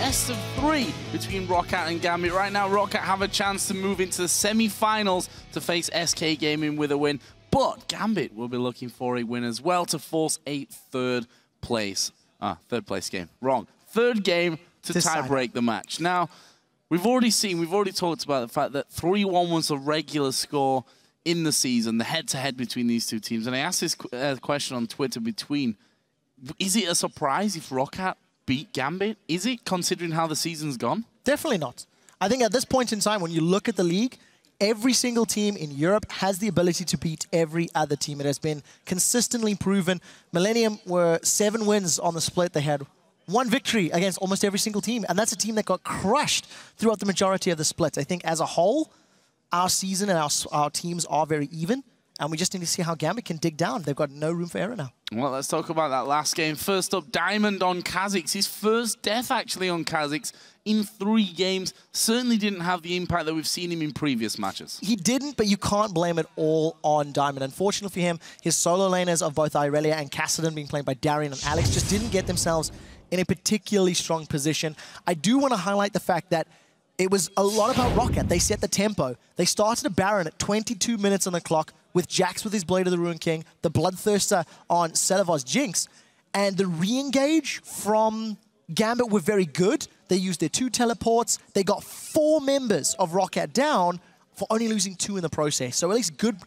best of 3 between ROCCAT and Gambit. Right now, ROCCAT have a chance to move into the semi-finals to face SK Gaming with a win. But Gambit will be looking for a win as well to force a third place game. Wrong. Third game to tie-break the match. Now, we've already talked about the fact that 3-1 was a regular score in the season, the head-to-head between these two teams. And I asked this question on Twitter is it a surprise if ROCCAT beat Gambit? Is it, considering how the season's gone? Definitely not. I think at this point in time, when you look at the league, every single team in Europe has the ability to beat every other team. It has been consistently proven. Millennium were 7 wins on the split. They had 1 victory against almost every single team, and that's a team that got crushed throughout the majority of the splits. I think as a whole, our season and our teams are very even, and we just need to see how Gambit can dig down. They've got no room for error now. Well, let's talk about that last game. First up, Diamond on Xaxus. His first death, actually, on Xaxus in 3 games. Certainly didn't have the impact that we've seen him in previous matches. He didn't, but you can't blame it all on Diamond. Unfortunately for him, his solo laners of both Irelia and Kassadin, being played by Darien and Alex, just didn't get themselves in a particularly strong position. I do want to highlight the fact that it was a lot about ROCCAT. They set the tempo. They started a Baron at 22 minutes on the clock with Jax with his Blade of the Ruin King, the Bloodthirster on Celaver's Jinx, and the re-engage from Gambit were very good. They used their 2 teleports. They got 4 members of ROCCAT down for only losing 2 in the process. So at least good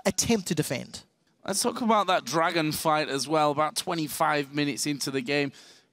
attempt to defend. Let's talk about that Dragon fight as well. About 25 minutes into the game,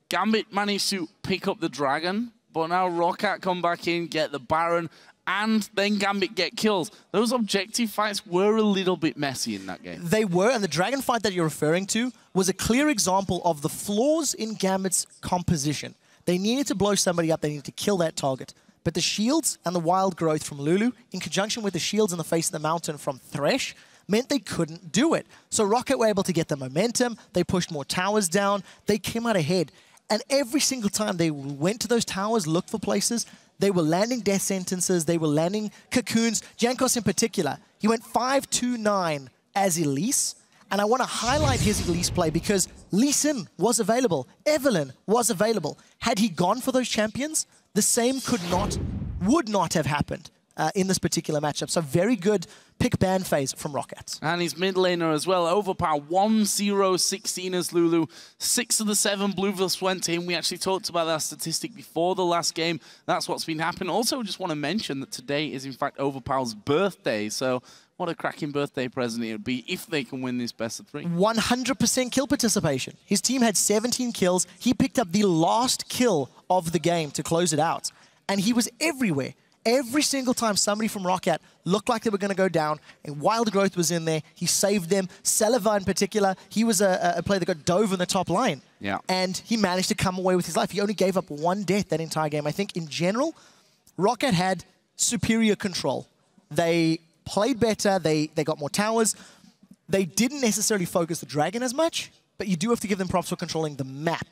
Gambit managed to pick up the Dragon, but now ROCCAT come back in, get the Baron, and then Gambit get kills. Those objective fights were a little bit messy in that game. They were, and the Dragon fight that you're referring to was a clear example of the flaws in Gambit's composition. They needed to blow somebody up, they needed to kill that target. But the shields and the wild growth from Lulu, in conjunction with the shields in the face of the mountain from Thresh, meant they couldn't do it. So ROCCAT were able to get the momentum, they pushed more towers down, they came out ahead. And every single time they went to those towers, looked for places, they were landing death sentences, they were landing cocoons. Jankos in particular, he went 5-2-9 as Elise. And I want to highlight his Elise play because Lucian was available, Evelynn was available. Had he gone for those champions, the same would not have happened in this particular matchup. So very good pick ban phase from ROCCAT. And his mid laner as well, Overpow, 1-0-16 as Lulu. 6 of the 7 blue buffs went to him. We actually talked about that statistic before the last game. That's what's been happening. Also, just want to mention that today is in fact Overpow's birthday. So what a cracking birthday present it would be if they can win this best of 3. 100% kill participation. His team had 17 kills. He picked up the last kill of the game to close it out. And he was everywhere. Every single time somebody from ROCCAT looked like they were going to go down, and Wild Growth was in there, he saved them. Celaver in particular, he was a player that got dove in the top line. Yeah. And he managed to come away with his life. He only gave up 1 death that entire game. I think in general, ROCCAT had superior control. They played better, they got more towers. They didn't necessarily focus the Dragon as much, but you do have to give them props for controlling the map.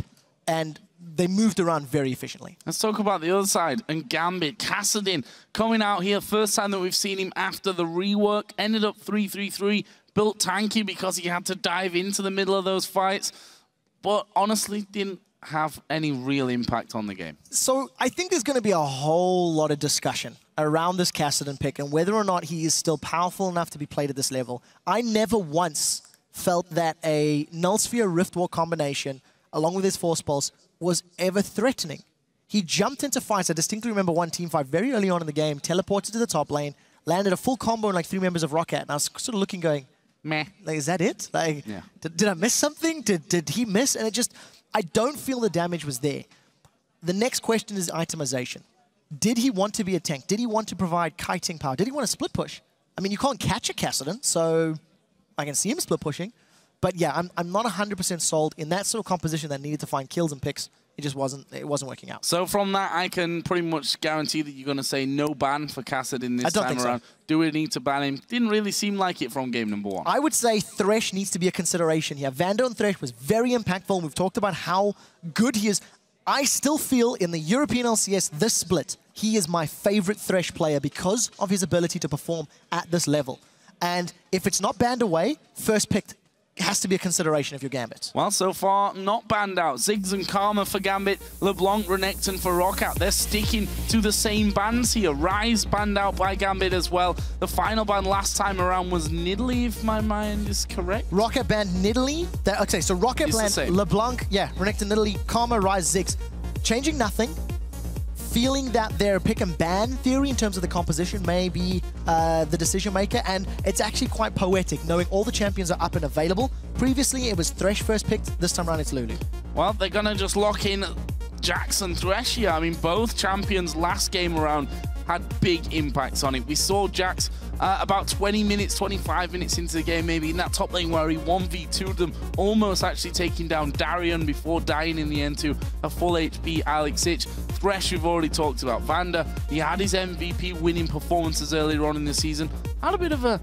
And they moved around very efficiently. Let's talk about the other side. And Gambit, Kassadin coming out here. First time that we've seen him after the rework. Ended up 3-3-3. Built tanky because he had to dive into the middle of those fights. But honestly, didn't have any real impact on the game. So I think there's going to be a whole lot of discussion around this Kassadin pick and whether or not he is still powerful enough to be played at this level. I never once felt that a Null Sphere Rift War combination along with his Force Pulse, was ever threatening. He jumped into fights. I distinctly remember one team fight very early on in the game, teleported to the top lane, landed a full combo on like 3 members of ROCCAT, and I was sort of looking going, meh, like, is that it? Like, yeah. Did I miss something? Did he miss? And it just, I don't feel the damage was there. The next question is itemization. Did he want to be a tank? Did he want to provide kiting power? Did he want to split push? I mean, you can't catch a Kassadin, so I can see him split pushing. But yeah, I'm not 100% sold in that sort of composition that needed to find kills and picks. It wasn't working out. So from that, I can pretty much guarantee that you're going to say no ban for Kassadin this time around. So. Do we need to ban him? Didn't really seem like it from game number 1. I would say Thresh needs to be a consideration here. Vando and Thresh was very impactful, and we've talked about how good he is. I still feel in the European LCS, this split, he is my favorite Thresh player because of his ability to perform at this level. And if it's not banned away, first picked has to be a consideration if you're Gambit. Well, so far, not banned out. Ziggs and Karma for Gambit, LeBlanc, Renekton for ROC. They're sticking to the same bans here. Ryze banned out by Gambit as well. The final ban last time around was Nidalee, if my mind is correct. ROC banned Nidalee. Okay, so ROC banned LeBlanc, yeah, Renekton, Nidalee, Karma, Ryze, Ziggs. Changing nothing. Feeling that their pick and ban theory in terms of the composition may be the decision maker, and it's actually quite poetic knowing all the champions are up and available. Previously it was Thresh first picked, this time around it's Lulu. Well, they're gonna just lock in Jax and Thresh here. I mean, both champions last game around had big impacts on it. We saw Jax about 20 minutes, 25 minutes into the game, maybe in that top lane where he 1v2'd them, almost actually taking down Darien before dying in the end to a full HP Aleksei. Thresh, we've already talked about. Vander, he had his MVP winning performances earlier on in the season. Had a bit of a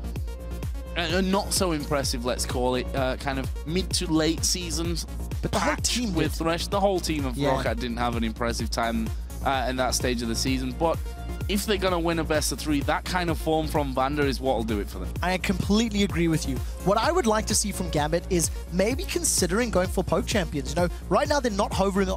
not so impressive, let's call it, kind of mid to late seasons. But the whole team with Thresh, the whole team of ROC didn't have an impressive time in that stage of the season. But if they're going to win a best-of-3, that kind of form from Vander is what will do it for them. I completely agree with you. What I would like to see from Gambit is maybe considering going for poke champions. You know, right now they're not hovering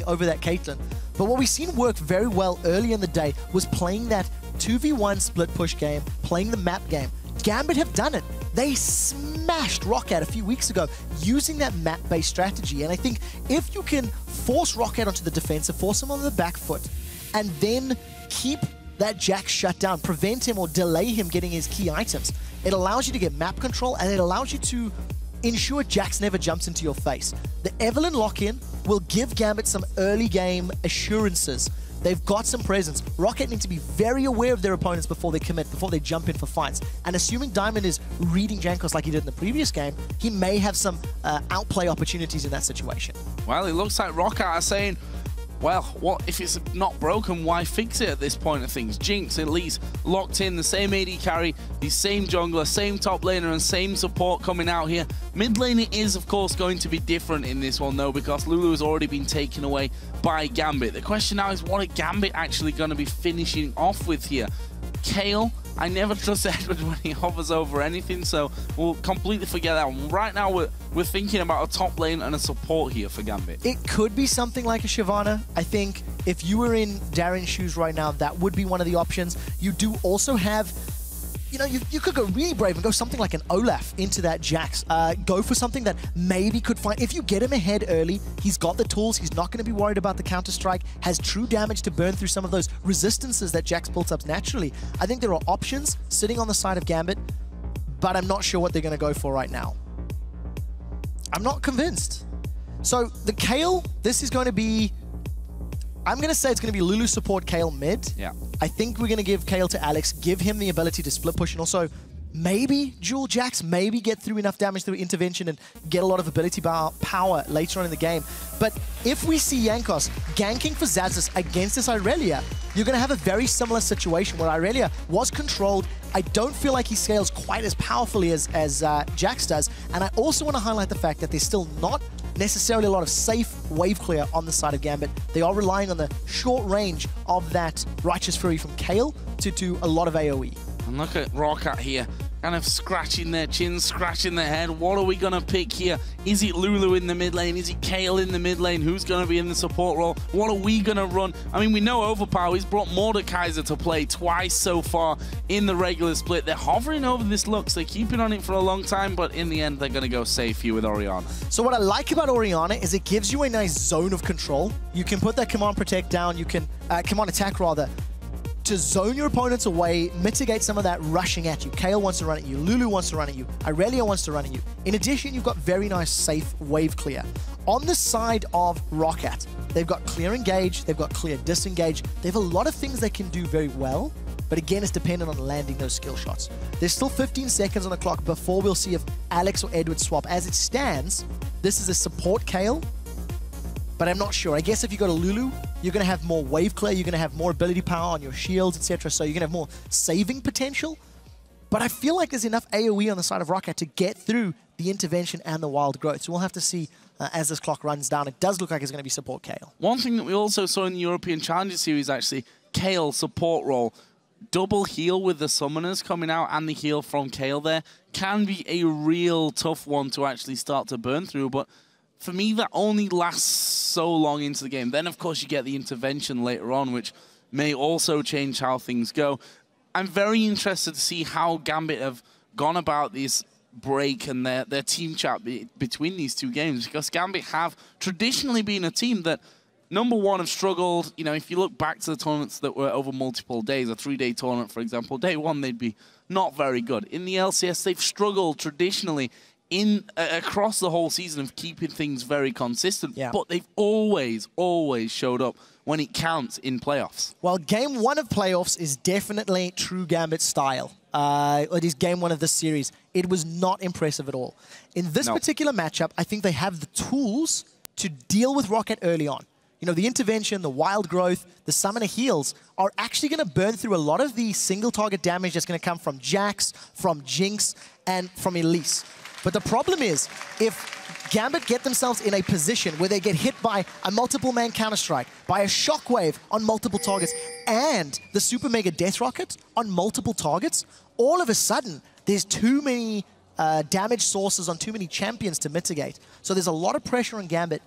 over that Caitlyn. But what we've seen work very well early in the day was playing that 2v1 split push game, playing the map game. Gambit have done it. They smashed ROC a few weeks ago using that map-based strategy. And I think if you can force ROC onto the defensive, force him on the back foot, and then keep that Jax shut down, prevent him or delay him getting his key items, it allows you to get map control, and it allows you to ensure Jax never jumps into your face. The Evelynn lock-in will give Gambit some early game assurances. They've got some presence. ROC need to be very aware of their opponents before they commit, before they jump in for fights. And assuming Diamond is reading Jankos like he did in the previous game, he may have some outplay opportunities in that situation. Well, it looks like ROC are saying, well, what if it's not broken, why fix it at this point of things? Jinx, Elise, locked in, the same AD carry, the same jungler, same top laner, and same support coming out here. Mid lane is, of course, going to be different in this one, though, because Lulu has already been taken away by Gambit. The question now is, what are Gambit actually going to be finishing off with here? Kayle, I never trust Eduard when he hovers over anything, so we'll completely forget that one. Right now, we're thinking about a top lane and a support here for Gambit. It could be something like a Shyvana. I think if you were in Darien's shoes right now, that would be one of the options. You do also have, you know, you could go really brave and go something like an Olaf into that Jax. Go for something that maybe could find... If you get him ahead early, he's got the tools, he's not going to be worried about the counter-strike, has true damage to burn through some of those resistances that Jax built up naturally. I think there are options sitting on the side of Gambit, but I'm not sure what they're going to go for right now. I'm not convinced. So the Kayle, this is going to be... I'm going to say it's going to be Lulu support, Kayle mid. Yeah. I think we're going to give Kayle to Alex, give him the ability to split push, and also maybe dual Jax, maybe get through enough damage through intervention and get a lot of ability power later on in the game. But if we see Jankos ganking for Xaxus against this Irelia, you're going to have a very similar situation where Irelia was controlled. I don't feel like he scales quite as powerfully as Jax does. And I also want to highlight the fact that there's still not necessarily a lot of safe wave clear on the side of Gambit. They are relying on the short range of that Righteous Fury from Kayle to do a lot of AoE. And look at ROC here, kind of scratching their chins, scratching their head. What are we going to pick here? Is it Lulu in the mid lane? Is it Kayle in the mid lane? Who's going to be in the support role? What are we going to run? I mean, we know Overpow. He's brought Mordekaiser to play twice so far in the regular split. They're hovering over this Lux. They're keeping on it for a long time, but in the end, they're going to go safe here with Orianna. So what I like about Orianna is it gives you a nice zone of control. You can put that command protect down. You can, command attack rather, to zone your opponents away, mitigate some of that rushing at you. Kayle wants to run at you, Lulu wants to run at you, Irelia wants to run at you. In addition, you've got very nice safe wave clear. On the side of ROC, they've got clear engage, they've got clear disengage. They have a lot of things they can do very well, but again, it's dependent on landing those skill shots. There's still 15 seconds on the clock before we'll see if Alex or Eduard swap. As it stands, this is a support Kayle, but I'm not sure. I guess if you go to Lulu, you're going to have more wave clear, you're going to have more ability power on your shields, etc. So you're going to have more saving potential. But I feel like there's enough AoE on the side of ROC to get through the intervention and the wild growth. So we'll have to see as this clock runs down. It does look like it's going to be support Kayle. One thing that we also saw in the European Challenger Series, actually, Kayle support role. double heal with the summoners coming out and the heal from Kayle there can be a real tough one to actually start to burn through. But for me, that only lasts so long into the game. Then, of course, you get the intervention later on, which may also change how things go. I'm very interested to see how Gambit have gone about this break and their team chat between these two games, because Gambit have traditionally been a team that, number one, have struggled. You know, if you look back to the tournaments that were over multiple days, a 3-day tournament, for example, day one, they'd be not very good. In the LCS, they've struggled traditionally across the whole season of keeping things very consistent, but they've always showed up when it counts in playoffs. Well, game one of playoffs is definitely true Gambit style. It is game one of this series. It was not impressive at all. In this particular matchup, I think they have the tools to deal with Rocket early on. You know, the intervention, the wild growth, the summoner heals are actually going to burn through a lot of the single target damage that's going to come from Jax, from Jinx, and from Elise. But the problem is, if Gambit get themselves in a position where they get hit by a multiple-man Counter-Strike, by a Shockwave on multiple targets, and the Super Mega Death Rocket on multiple targets, all of a sudden, there's too many damage sources on too many champions to mitigate. So there's a lot of pressure on Gambit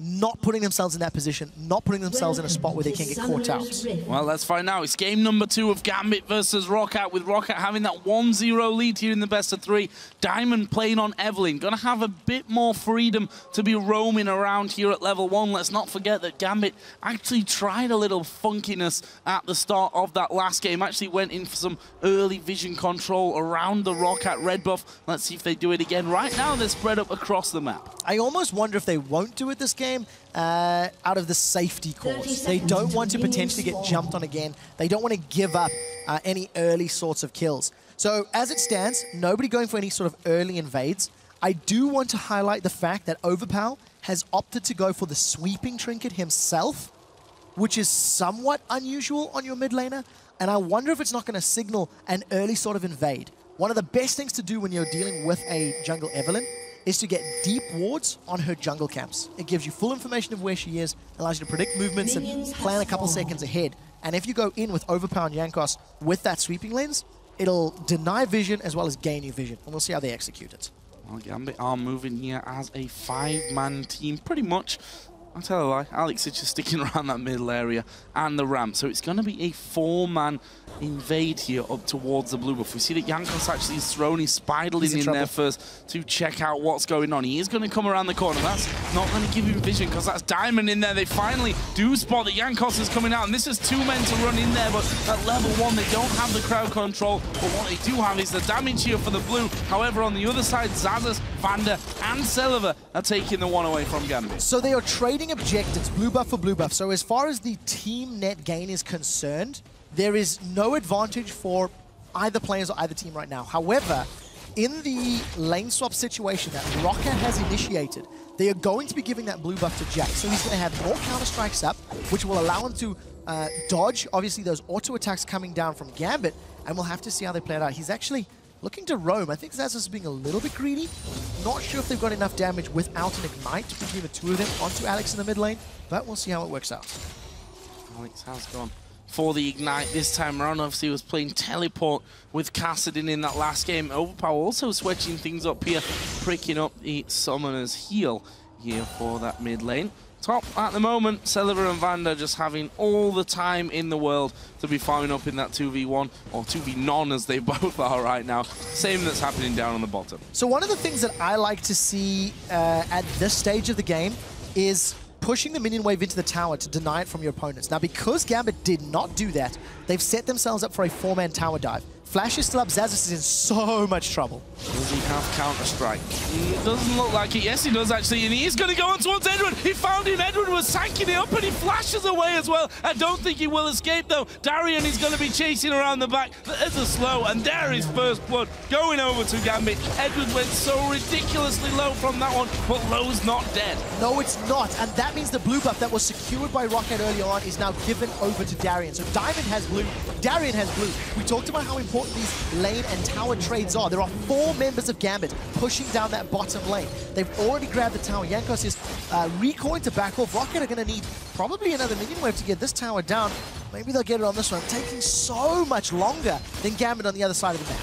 not putting themselves in that position, not putting themselves in a spot where they can get caught out. Well, let's find out. It's game number 2 of Gambit versus ROC, with ROC having that 1-0 lead here in the best of 3. Diamond playing on Evelynn. Going to have a bit more freedom to be roaming around here at level 1. Let's not forget that Gambit actually tried a little funkiness at the start of that last game. Actually went in for some early vision control around the ROC red buff. Let's see if they do it again. Right now, they're spread up across the map. I almost wonder if they won't do it this game out of the safety cause. They don't want to potentially get jumped on again. They don't want to give up any early sorts of kills. So as it stands, nobody going for any sort of early invades. I do want to highlight the fact that Overpow has opted to go for the sweeping trinket himself, which is somewhat unusual on your mid laner. And I wonder if it's not going to signal an early sort of invade. One of the best things to do when you're dealing with a jungle Evelynn is to get deep wards on her jungle camps. It gives you full information of where she is, allows you to predict movements and plan a couple seconds ahead. And if you go in with Overpow and Jankos with that sweeping lens, it'll deny vision as well as gain you vision. And we'll see how they execute it. Well, Gambit are moving here as a 5-man team, pretty much. I'll tell a lie, Aleksei just sticking around that middle area and the ramp. So it's going to be a 4-man invade here up towards the blue buff. We see that Jankos actually is thrown his Spiderling in there first to check out what's going on. He is going to come around the corner. That's not going to give him vision because that's Diamond in there. They finally do spot that Jankos is coming out, and this is 2 men to run in there, but at level 1 they don't have the crowd control, but what they do have is the damage here for the blue. However, on the other side, Xaxus, Vander, and Celaver are taking the one away from Gambit. So they are trading objectives, blue buff for blue buff. So as far as the team net gain is concerned, there is no advantage for either players or either team right now. However, in the lane swap situation that ROC has initiated, they are going to be giving that blue buff to Jack. So he's going to have more counter-strikes up, which will allow him to dodge, obviously, those auto attacks coming down from Gambit, and we'll have to see how they play it out. He's actually looking to roam. I think Xaxus is being a little bit greedy. Not sure if they've got enough damage without an Ignite between the two of them onto Alex in the mid lane, but we'll see how it works out. Alex has gone for the Ignite this time around. Obviously, he was playing Teleport with Kassadin in that last game. Overpow also switching things up here, pricking up the Summoner's heal here for that mid lane. Top at the moment, Celaver and Vander just having all the time in the world to be farming up in that 2v1, or 2v-non as they both are right now. Same that's happening down on the bottom. So one of the things that I like to see at this stage of the game is pushing the minion wave into the tower to deny it from your opponents. Now, because Gambit did not do that, they've set themselves up for a 4-man tower dive. Flash is still up. Xaxus is in so much trouble. Does he have Counter-Strike? It doesn't look like it. Yes, he does, actually. And he is going to go on towards Eduard. He found him. Eduard was sanking it up, and he flashes away as well. I don't think he will escape, though. Darien is going to be chasing around the back. There's a slow, and there is first blood going over to Gambit. Eduard went so ridiculously low from that one, but Low's not dead. No, it's not. And that means the blue buff that was secured by Rocket early on is now given over to Darien. So Diamond has blue. Darien has blue. We talked about how important these lane and tower trades are. There are 4 members of Gambit pushing down that bottom lane. They've already grabbed the tower. Jankos is recoiling to back off. Rocket are going to need Probably another minion wave to get this tower down. Maybe they'll get it on this one. Taking so much longer than Gambit on the other side of the map.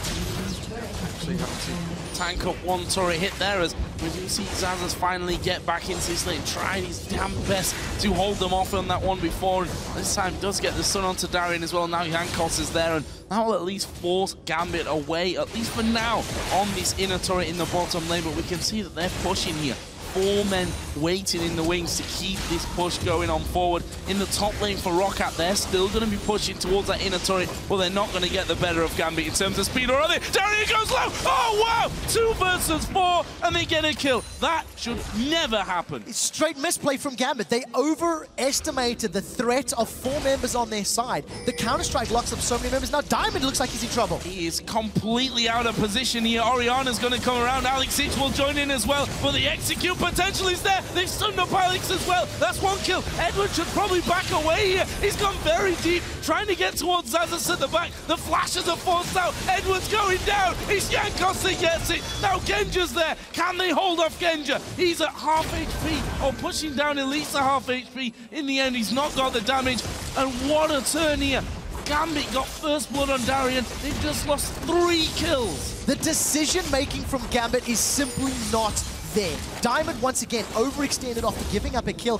Actually have to tank up one turret hit there as we do see Xaxus finally get back into his lane, trying his damn best to hold them off on that one before. And this time does get the stun onto Darien as well. Now Jankos is there, and that will at least force Gambit away, at least for now, on this inner turret in the bottom lane. But we can see that they're pushing here. 4 men waiting in the wings to keep this push going on forward. In the top lane for ROC, they're still going to be pushing towards that inner turret, but they're not going to get the better of Gambit in terms of speed, or are they? Darien goes low! Oh, wow! 2 versus 4, and they get a kill. That should never happen. It's straight misplay from Gambit. They overestimated the threat of 4 members on their side. The Counter-Strike locks up so many members. Now Diamond looks like he's in trouble. He is completely out of position here. Orianna's going to come around. Aleksei will join in as well, but the execute potential is there. They've stunned up Alex as well. That's 1 kill. Eduard should probably back away here. He's gone very deep, trying to get towards Xaxus at the back. The flashes are forced out. Eduard's going down. It's Jankos that gets it. Now Genja's there. Can they hold off Genja? He's at half HP, or pushing down Elise at half HP. In the end, he's not got the damage. And what a turn here. Gambit got first blood on Darien. They've just lost 3 kills. The decision-making from Gambit is simply not there. Diamond once again overextended after giving up a kill.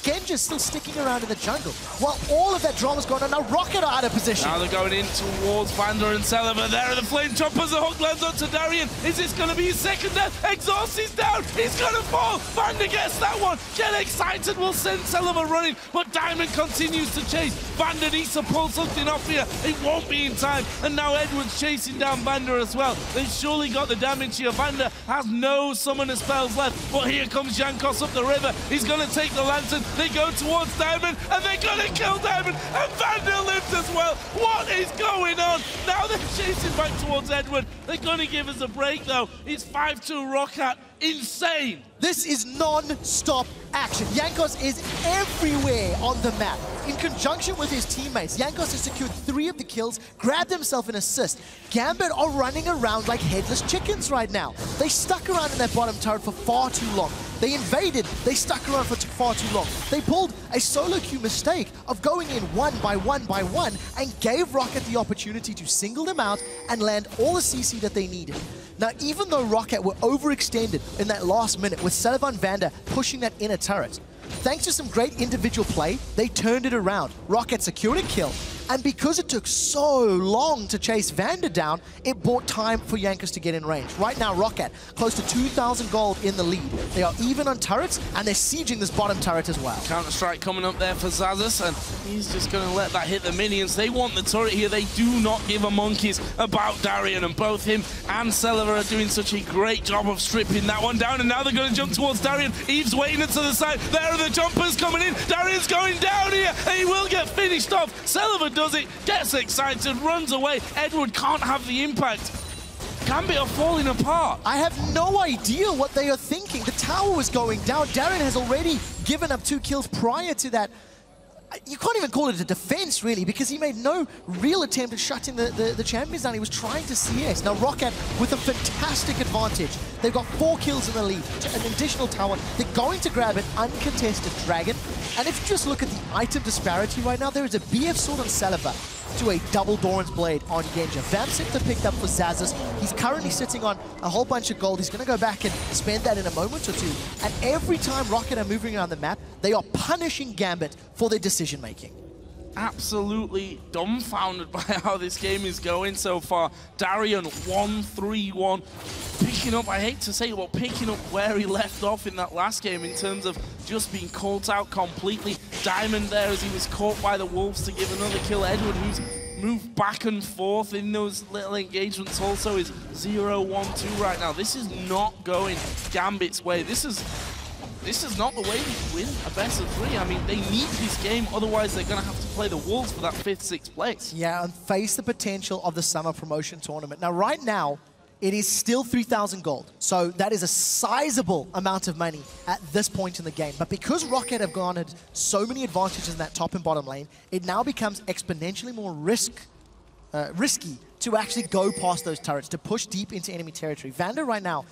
Genja's still sticking around in the jungle. While all of that drama's going on, now Rocket are out of position. Now they're going in towards Vander and Celaver. There are the flame choppers. The hook lands onto Darien. Is this going to be his second death? Exhaust is down. He's going to fall. Vander gets that one. Get excited. Will send Celaver running, but Diamond continues to chase. Vander needs to pull something off here. It won't be in time. And now Eduard's chasing down Vander as well. They've surely got the damage here. Vander has no summoner spells left, but here comes Jankos up the river. He's going to take the lantern. They go towards Diamond, and they're going to kill Diamond, and Vander lives as well. What is going on? Now they're chasing back towards Eduard. They're going to give us a break, though. It's 5-2 ROC. Insane. This is non-stop action. Jankos is everywhere on the map. In conjunction with his teammates, Jankos has secured 3 of the kills, grabbed himself an assist. Gambit are running around like headless chickens right now. They stuck around in that bottom turret for far too long. They invaded, they stuck around for far too long. They pulled a solo queue mistake of going in 1 by 1 by 1 and gave Rocket the opportunity to single them out and land all the CC that they needed. Now, even though Rocket were overextended in that last minute with Celaver and Vander pushing that inner turret, thanks to some great individual play, they turned it around. Rocket secured a kill, and because it took so long to chase Vander down, it bought time for Jankos to get in range. Right now, Rocket close to 2,000 gold in the lead. They are even on turrets, and they're sieging this bottom turret as well. Counter-Strike coming up there for Xaxus, and he's just going to let that hit the minions. They want the turret here. They do not give a monkeys about Darien, and both him and Celaver are doing such a great job of stripping that one down, and now they're going to jump towards Darien. Eve's waiting to the side. There are the jumpers coming in. Darien's going down here, and he will get finished off. Celaver does it, gets excited, runs away. Eduard can't have the impact. Gambit are falling apart. I have no idea what they are thinking. The tower was going down. Darien has already given up 2 kills prior to that. You can't even call it a defense, really, because he made no real attempt at shutting the champions down. He was trying to CS. Now, Rocket with a fantastic advantage. They've got 4 kills in the lead, an additional tower. They're going to grab an uncontested dragon. And if you just look at the item disparity right now, there is a BF sword on Celaver to a double Doran's blade on Genja. Vamsictor picked up for Xaxus. He's currently sitting on a whole bunch of gold. He's going to go back and spend that in a moment or two. And every time Rocket are moving around the map, they are punishing Gambit for their decision-making. Absolutely dumbfounded by how this game is going so far. Darien 1-3-1. Picking up, I hate to say it, but picking up where he left off in that last game in terms of just being caught out completely. Diamond there as he was caught by the Wolves to give another kill. Eduard, who's moved back and forth in those little engagements, also is 0-1-2 right now. This is not going Gambit's way. This is not the way to win a best of 3. I mean, they need this game, otherwise they're going to have to play the Wolves for that 5th, 6th place. Yeah, and face the potential of the summer promotion tournament. Now, right now, it is still 3,000 gold. So that is a sizable amount of money at this point in the game. But because Rocket have garnered so many advantages in that top and bottom lane, it now becomes exponentially more risky to actually go past those turrets, to push deep into enemy territory. Vander right now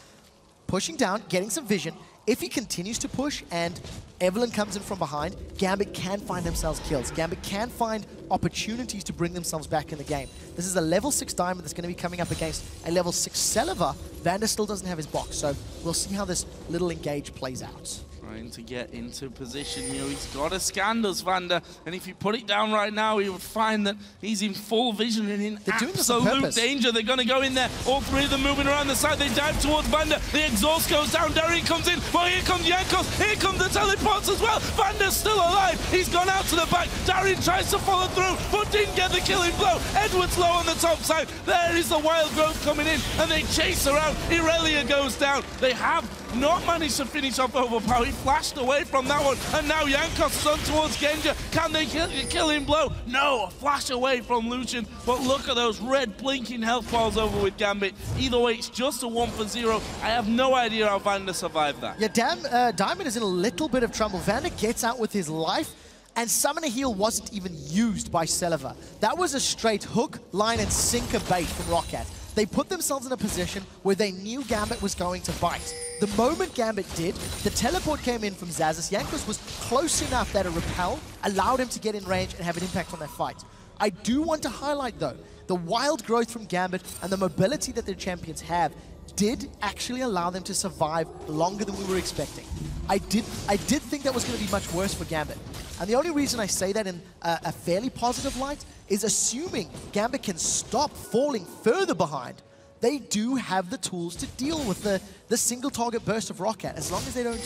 pushing down, getting some vision. If he continues to push and Evelynn comes in from behind, Gambit can find themselves kills. Gambit can find opportunities to bring themselves back in the game. This is a level 6 Diamond that's going to be coming up against a level 6 Celaver. Vander still doesn't have his box, so we'll see how this little engage plays out. Trying to get into position here. He's got a scan, does Vander, and if you put it down right now, he would find that he's in full vision and in absolute danger. They're going to go in there. All three of them moving around the side. They dive towards Vander. The exhaust goes down. Darien comes in. Well, here comes Jankos. Here come the teleports as well. Vander's still alive. He's gone out to the back. Darien tries to follow through, but didn't get the killing blow. Eduard's low on the top side. There is the wild growth coming in, and they chase around. Irelia goes down. They have not managed to finish off Overpow. He flashed away from that one, and now Jankos run towards Genja. Can they kill him blow? No, a flash away from Lucian, but look at those red blinking health balls over with Gambit. Either way, it's just a 1 for 0. I have no idea how Vander survived that. Yeah, Diamond is in a little bit of trouble. Vander gets out with his life, and Summoner Heal wasn't even used by Celaver. That was a straight hook, line, and sinker bait from ROC. They put themselves in a position where they knew Gambit was going to bite. The moment Gambit did, the teleport came in from Xaxus. Jankos was close enough that a repel allowed him to get in range and have an impact on their fight. I do want to highlight, though, the wild growth from Gambit and the mobility that their champions have did actually allow them to survive longer than we were expecting. I did think that was going to be much worse for Gambit. And the only reason I say that in a fairly positive light is assuming Gambit can stop falling further behind. They do have the tools to deal with the single target burst of ROC, as long as they don't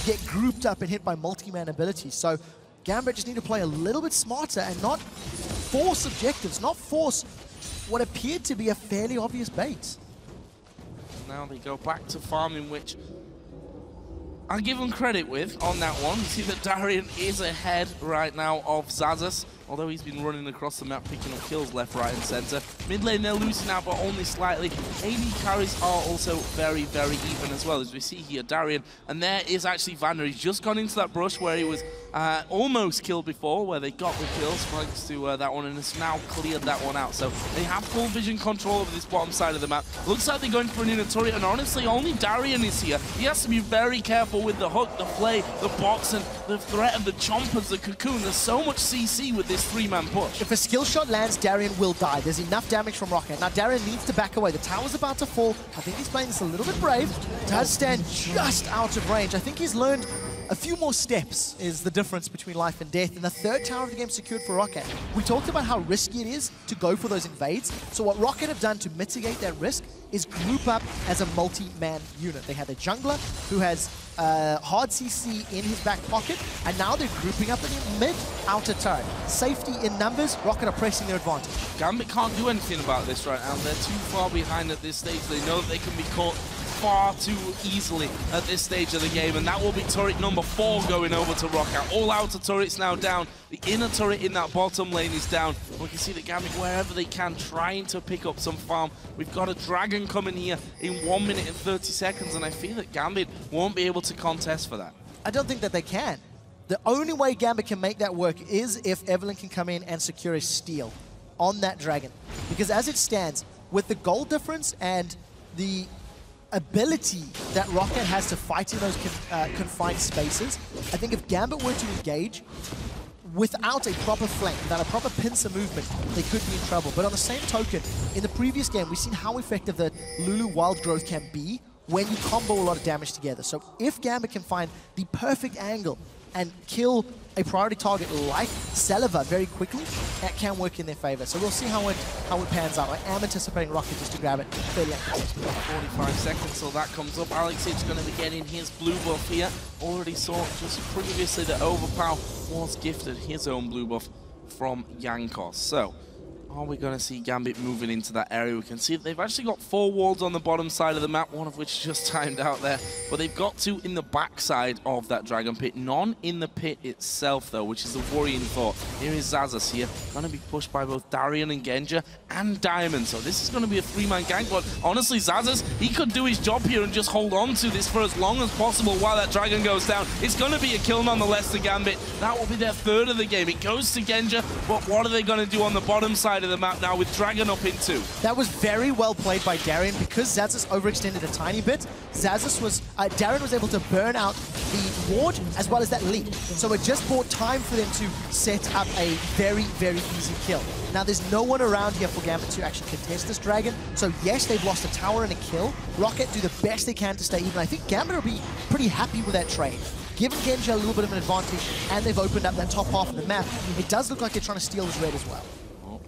get grouped up and hit by multi-man abilities. So Gambit just need to play a little bit smarter and not force objectives, not force what appeared to be a fairly obvious bait. Now they go back to farming, which I'll give them credit with on that one. You see that Darien is ahead right now of Xaxus, although he's been running across the map picking up kills left, right, and center. Mid lane, they're losing out, but only slightly. AD carries are also very, very even as well, as we see here, Darien. And there is actually Vander. He's just gone into that brush where he was almost killed before, where they got the kills thanks to that one, and has now cleared that one out. So they have full vision control over this bottom side of the map. Looks like they're going for an inner turret, and honestly, only Darien is here. He has to be very careful with the hook, the play, the box, and the threat of the chompers, the cocoon. There's so much CC with this 3-man push. If a skill shot lands, Darien will die. There's enough damage from ROC. Now Darien needs to back away. The tower's about to fall. I think he's playing this a little bit brave. Does stand just out of range. I think he's learned a few more steps is the difference between life and death. And the third tower of the game secured for ROC. We talked about how risky it is to go for those invades. So what ROC have done to mitigate that risk is group up as a multi-man unit. They had a jungler who has hard CC in his back pocket, and now they're grouping up in the mid-outer turret. Safety in numbers, ROC are pressing their advantage. Gambit can't do anything about this right now. They're too far behind at this stage. They know that they can be caught far too easily at this stage of the game, and that will be turret number 4 going over to ROC. All outer turrets now down. The inner turret in that bottom lane is down. We can see that Gambit, wherever they can, trying to pick up some farm. We've got a dragon coming here in 1 minute and 30 seconds, and I feel that Gambit won't be able to contest for that. I don't think that they can. The only way Gambit can make that work is if Evelynn can come in and secure a steal on that dragon. Because as it stands, with the gold difference and the ability that ROC has to fight in those confined spaces, I think if Gambit were to engage without a proper flank, without a proper pincer movement, they could be in trouble. But on the same token, in the previous game, we've seen how effective the Lulu wild growth can be when you combo a lot of damage together. So if Gambit can find the perfect angle and kill a priority target like Celaver very quickly, that can work in their favor. So we'll see how it pans out. I am anticipating Rocket just to grab it fairly accurately. 45 seconds till that comes up. Aleksei is going to be getting his blue buff here. Already saw just previously that Overpow was gifted his own blue buff from Jankos. So are we going to see Gambit moving into that area? We can see that they've actually got 4 walls on the bottom side of the map, one of which just timed out there. But they've got 2 in the back side of that dragon pit. None in the pit itself, though, which is a worrying thought. Here is Xaxus here, going to be pushed by both Darien and Genja and Diamond. So this is going to be a 3-man gank. But honestly, Xaxus, he could do his job here and just hold on to this for as long as possible while that dragon goes down. It's going to be a kill nonetheless to Gambit. That will be their 3rd of the game. It goes to Genja, but what are they going to do on the bottom side of the map now with Dragon up in 2? That was very well played by Darien because Xaxus overextended a tiny bit. Darien was able to burn out the ward as well as that leap. So it just bought time for them to set up a very, very easy kill. Now, there's no one around here for Gambit to actually contest this dragon. So yes, they've lost a tower and a kill. Rocket do the best they can to stay even. I think Gambit will be pretty happy with that trade. Given Genja a little bit of an advantage, and they've opened up that top half of the map, it does look like they're trying to steal this red as well.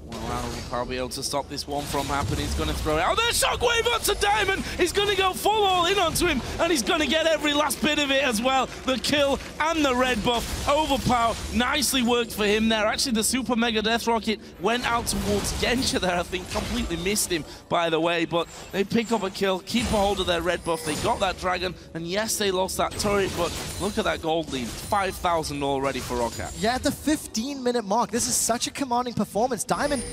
Well, we'll probably be able to stop this one from happening. He's going to throw it out. There's Shockwave onto Diamond. He's going to go full all in onto him, and he's going to get every last bit of it as well. The kill and the red buff. Overpow, nicely worked for him there. Actually, the Super Mega Death Rocket went out towards Genja there. I think completely missed him, by the way, but they pick up a kill, keep a hold of their red buff. They got that dragon, and yes, they lost that turret, but look at that gold lead. 5,000 already for Rocket. Yeah, at the 15-minute mark, this is such a commanding performance. Diamond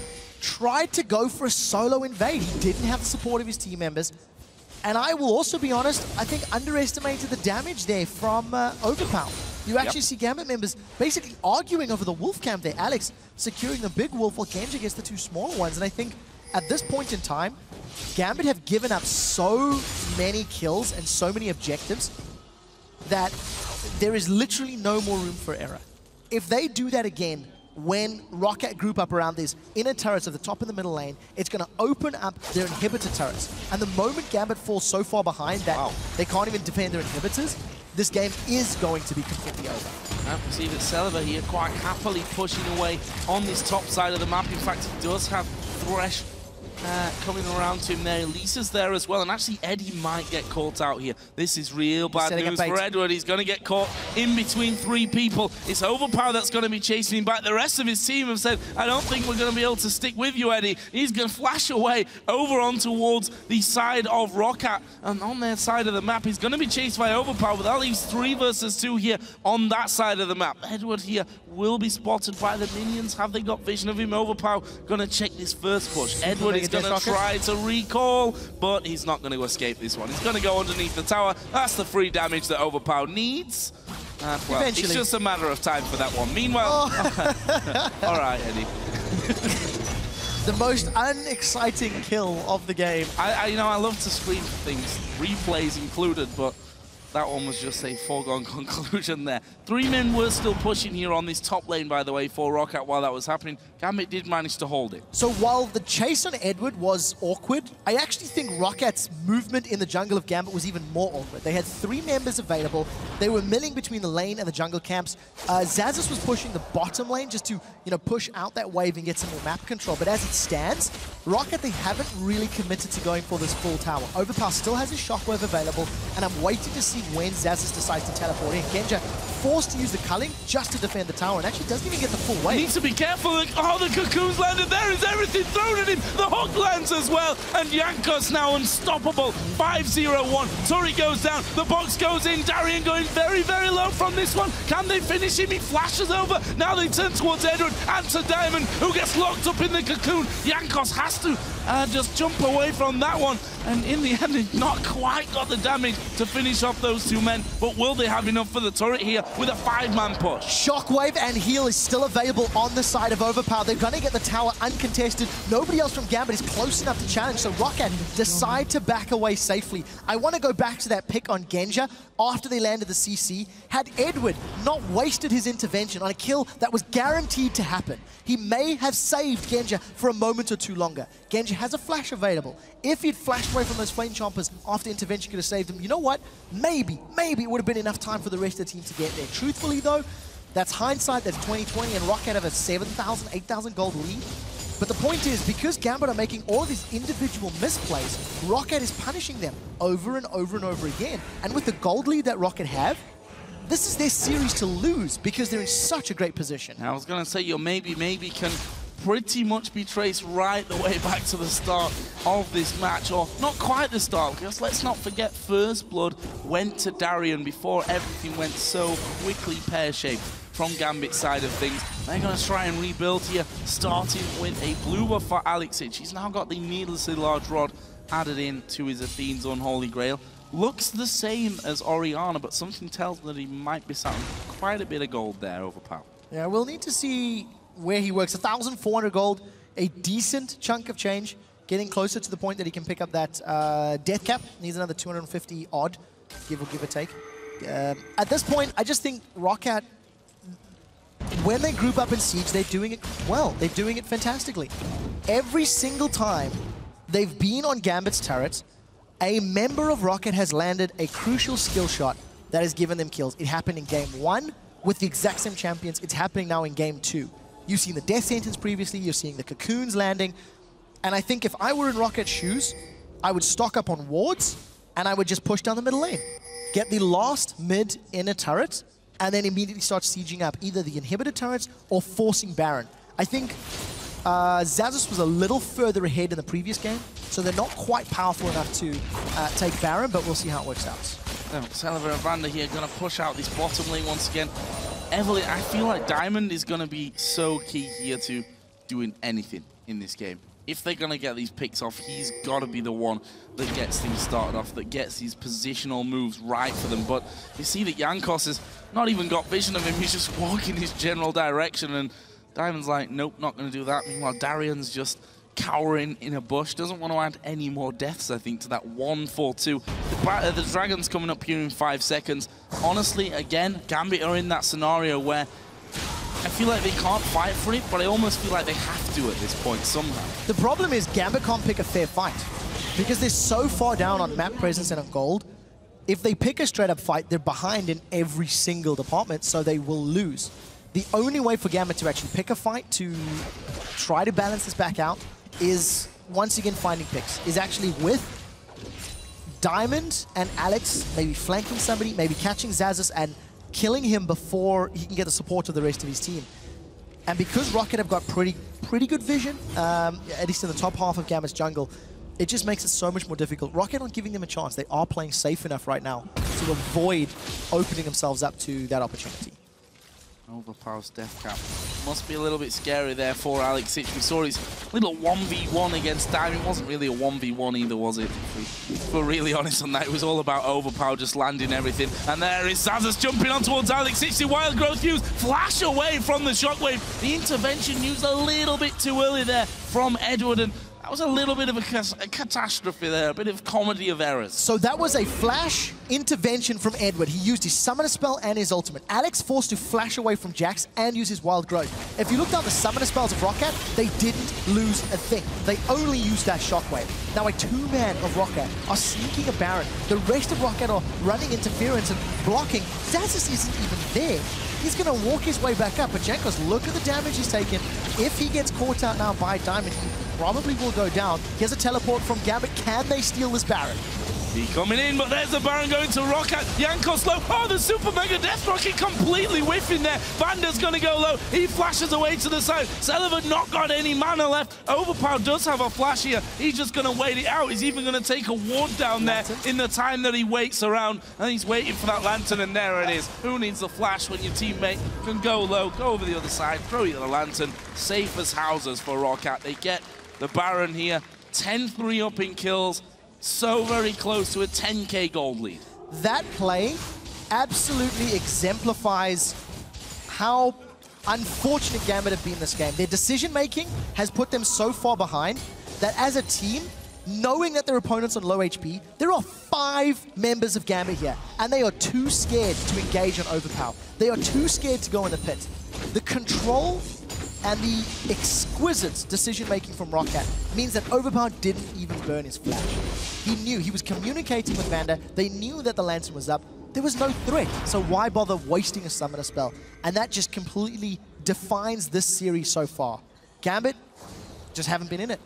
tried to go for a solo invade. He didn't have the support of his team members. And I will also be honest, I think underestimated the damage there from Overpow. You actually see Gambit members basically arguing over the wolf camp there. Alex securing the big wolf while Genja gets the two smaller ones. And I think at this point in time, Gambit have given up so many kills and so many objectives that there is literally no more room for error. If they do that again, when Rocket group up around these inner turrets at the top and the middle lane, it's going to open up their inhibitor turrets. And the moment Gambit falls so far behind that they can't even defend their inhibitors, this game is going to be completely over. I can see that Celaver here quite happily pushing away on this top side of the map. In fact, he does have Thresh coming around to him there. Elise is there as well, and actually Eddie might get caught out here. This is real bad news for Eduard. He's going to get caught in between three people. It's Overpow that's going to be chasing him back. The rest of his team have said, I don't think we're going to be able to stick with you, Eddie. He's going to flash away over on towards the side of Rocket, and on their side of the map, he's going to be chased by Overpow, but that leaves 3 versus 2 here on that side of the map. Eduard here will be spotted by the minions. Have they got vision of him? Overpow going to check this first push. Eduard is going to try to recall, but he's not going to escape this one. He's going to go underneath the tower. That's the free damage that Overpow needs. Well, it's just a matter of time for that one. Meanwhile, all right, Eddie. The most unexciting kill of the game. You know, I love to scream things, replays included, but that one was just a foregone conclusion there. 3 men were still pushing here on this top lane, by the way, for Rocket while that was happening. Gambit did manage to hold it. So while the chase on Eduard was awkward, I actually think Rocket's movement in the jungle of Gambit was even more awkward. They had 3 members available. They were milling between the lane and the jungle camps. Xaxus was pushing the bottom lane just to, push out that wave and get some more map control. But as it stands, Rocket, they haven't really committed to going for this full tower. Overpow still has his shockwave available, and I'm waiting to see when Xaxus decides to teleport in. Genja forced to use the culling just to defend the tower, and actually doesn't even get the full wave. Needs to be careful. Oh, the cocoon's landed there. Is everything thrown at him? The hook lands as well, and Jankos now unstoppable. 5-0-1. Turret goes down. The box goes in. Darien going very, very low from this one. Can they finish him? He flashes over. Now they turn towards Eduard and to Diamond, who gets locked up in the cocoon. Jankos has to just jump away from that one, and in the end, they not quite got the damage to finish off those 2 men, but will they have enough for the turret here with a 5-man push? Shockwave and heal is still available on the side of Overpow. They're going to get the tower uncontested. Nobody else from Gambit is close enough to challenge, so Rocket decide to back away safely. I want to go back to that pick on Genja after they landed the CC. Had Eduard not wasted his intervention on a kill that was guaranteed to happen, he may have saved Genja for a moment or 2 longer. Genja has a flash available. If he'd flashed away from those flame chompers after intervention could have saved him, you know what? Maybe it would have been enough time for the rest of the team to get there. Truthfully though, that's hindsight, that's 2020, and Rocket have a 7,000, 8,000 gold lead. But the point is, because Gambit are making all of these individual misplays, Rocket is punishing them over and over and over again. And with the gold lead that Rocket have, this is their series to lose because they're in such a great position. I was going to say your maybe can pretty much be traced right the way back to the start of this match, or not quite the start, because let's not forget First Blood went to Darien before everything went so quickly pear-shaped from Gambit's side of things. They're going to try and rebuild here, starting with a blue buff for Aleksei. He's now got the needlessly large rod added in to his Athene's Unholy Grail. Looks the same as Orianna, but something tells me that he might be selling quite a bit of gold there, Overpow. Yeah, we'll need to see where he works. 1,400 gold, a decent chunk of change, getting closer to the point that he can pick up that death cap. Needs another 250 odd, give or take. At this point, I just think ROC, when they group up in Siege, they're doing it well. They're doing it fantastically. Every single time they've been on Gambit's turret, a member of Rocket has landed a crucial skill shot that has given them kills. It happened in Game 1 with the exact same champions. It's happening now in Game 2. You've seen the Death Sentence previously. You're seeing the Cocoons landing. And I think if I were in Rocket's shoes, I would stock up on wards, and I would just push down the middle lane. Get the last mid inner turret, and then immediately start sieging up either the inhibitor turrets or forcing Baron. I think Xaxus was a little further ahead in the previous game, so they're not quite powerful enough to take Baron, but we'll see how it works out. Celaver and Vander here going to push out this bottom lane once again. Evelynn, I feel like Diamond is going to be so key here to doing anything in this game. If they're going to get these picks off, he's got to be the one that gets things started off, that gets these positional moves right for them. But you see that Jankos has not even got vision of him. He's just walking his general direction, and Diamond's like, nope, not going to do that. Meanwhile, Darien's just cowering in a bush. Doesn't want to add any more deaths, I think, to that 1-4-2. The Dragon's coming up here in 5 seconds. Honestly, again, Gambit are in that scenario where I feel like they can't fight for it, but I almost feel like they have to at this point somehow. The problem is Gambit can't pick a fair fight because they're so far down on map presence and on gold. If they pick a straight-up fight, they're behind in every single department, so they will lose. The only way for Gambit to actually pick a fight to try to balance this back out is, once again, finding picks. Is actually with Diamond and Alex maybe flanking somebody, maybe catching Xaxus and killing him before he can get the support of the rest of his team. And because Rocket have got pretty good vision, at least in the top half of Gambit's jungle, it just makes it so much more difficult. Rocket aren't giving them a chance. They are playing safe enough right now to avoid opening themselves up to that opportunity. Overpow's death cap must be a little bit scary there for Aleksei. We saw his little 1v1 against Darien. It wasn't really a 1v1 either, was it? If we're really honest on that, it was all about Overpow just landing everything. And there is Xaxus jumping on towards Aleksei. The wild growth used, flash away from the shockwave. The intervention used a little bit too early there from Eduard, and that was a little bit of a catastrophe there, a bit of comedy of errors. So that was a flash intervention from Eduard. He used his summoner spell and his ultimate. Alex forced to flash away from Jax and use his wild growth. If you look down the summoner spells of Rocket, they didn't lose a thing. They only used that shockwave. Now a two-man of Rocket are sneaking a Baron. The rest of Rocket are running interference and blocking. Xaxus isn't even there. He's going to walk his way back up, but Jankos, look at the damage he's taken. If he gets caught out now by Diamond, he probably will go down. Here's a teleport from Gambit. Can they steal this Baron? He coming in, but there's the Baron going to Rocket. Jankos low. Oh, the Super Mega Death Rocket completely whiffing there. Vander's going to go low. He flashes away to the side. Celaver not got any mana left. Overpow does have a flash here. He's just going to wait it out. He's even going to take a ward down there in the time that he waits around. And he's waiting for that lantern, and there it is. Who needs the flash when your teammate can go low, go over the other side, throw you the lantern. Safe as houses for Rocket. They get the Baron here. 10-3 up in kills. So very close to a 10k gold lead. That play absolutely exemplifies how unfortunate Gambit have been in this game. Their decision-making has put them so far behind that as a team, knowing that their opponent's on low HP, there are 5 members of Gambit here, and they are too scared to engage on Overpow. They are too scared to go in the pit. The control and the exquisite decision-making from Rocket means that Overpow didn't even burn his flash. He knew, he was communicating with Vander, they knew that the lantern was up, there was no threat, so why bother wasting a summoner spell? And that just completely defines this series so far. Gambit just haven't been in it.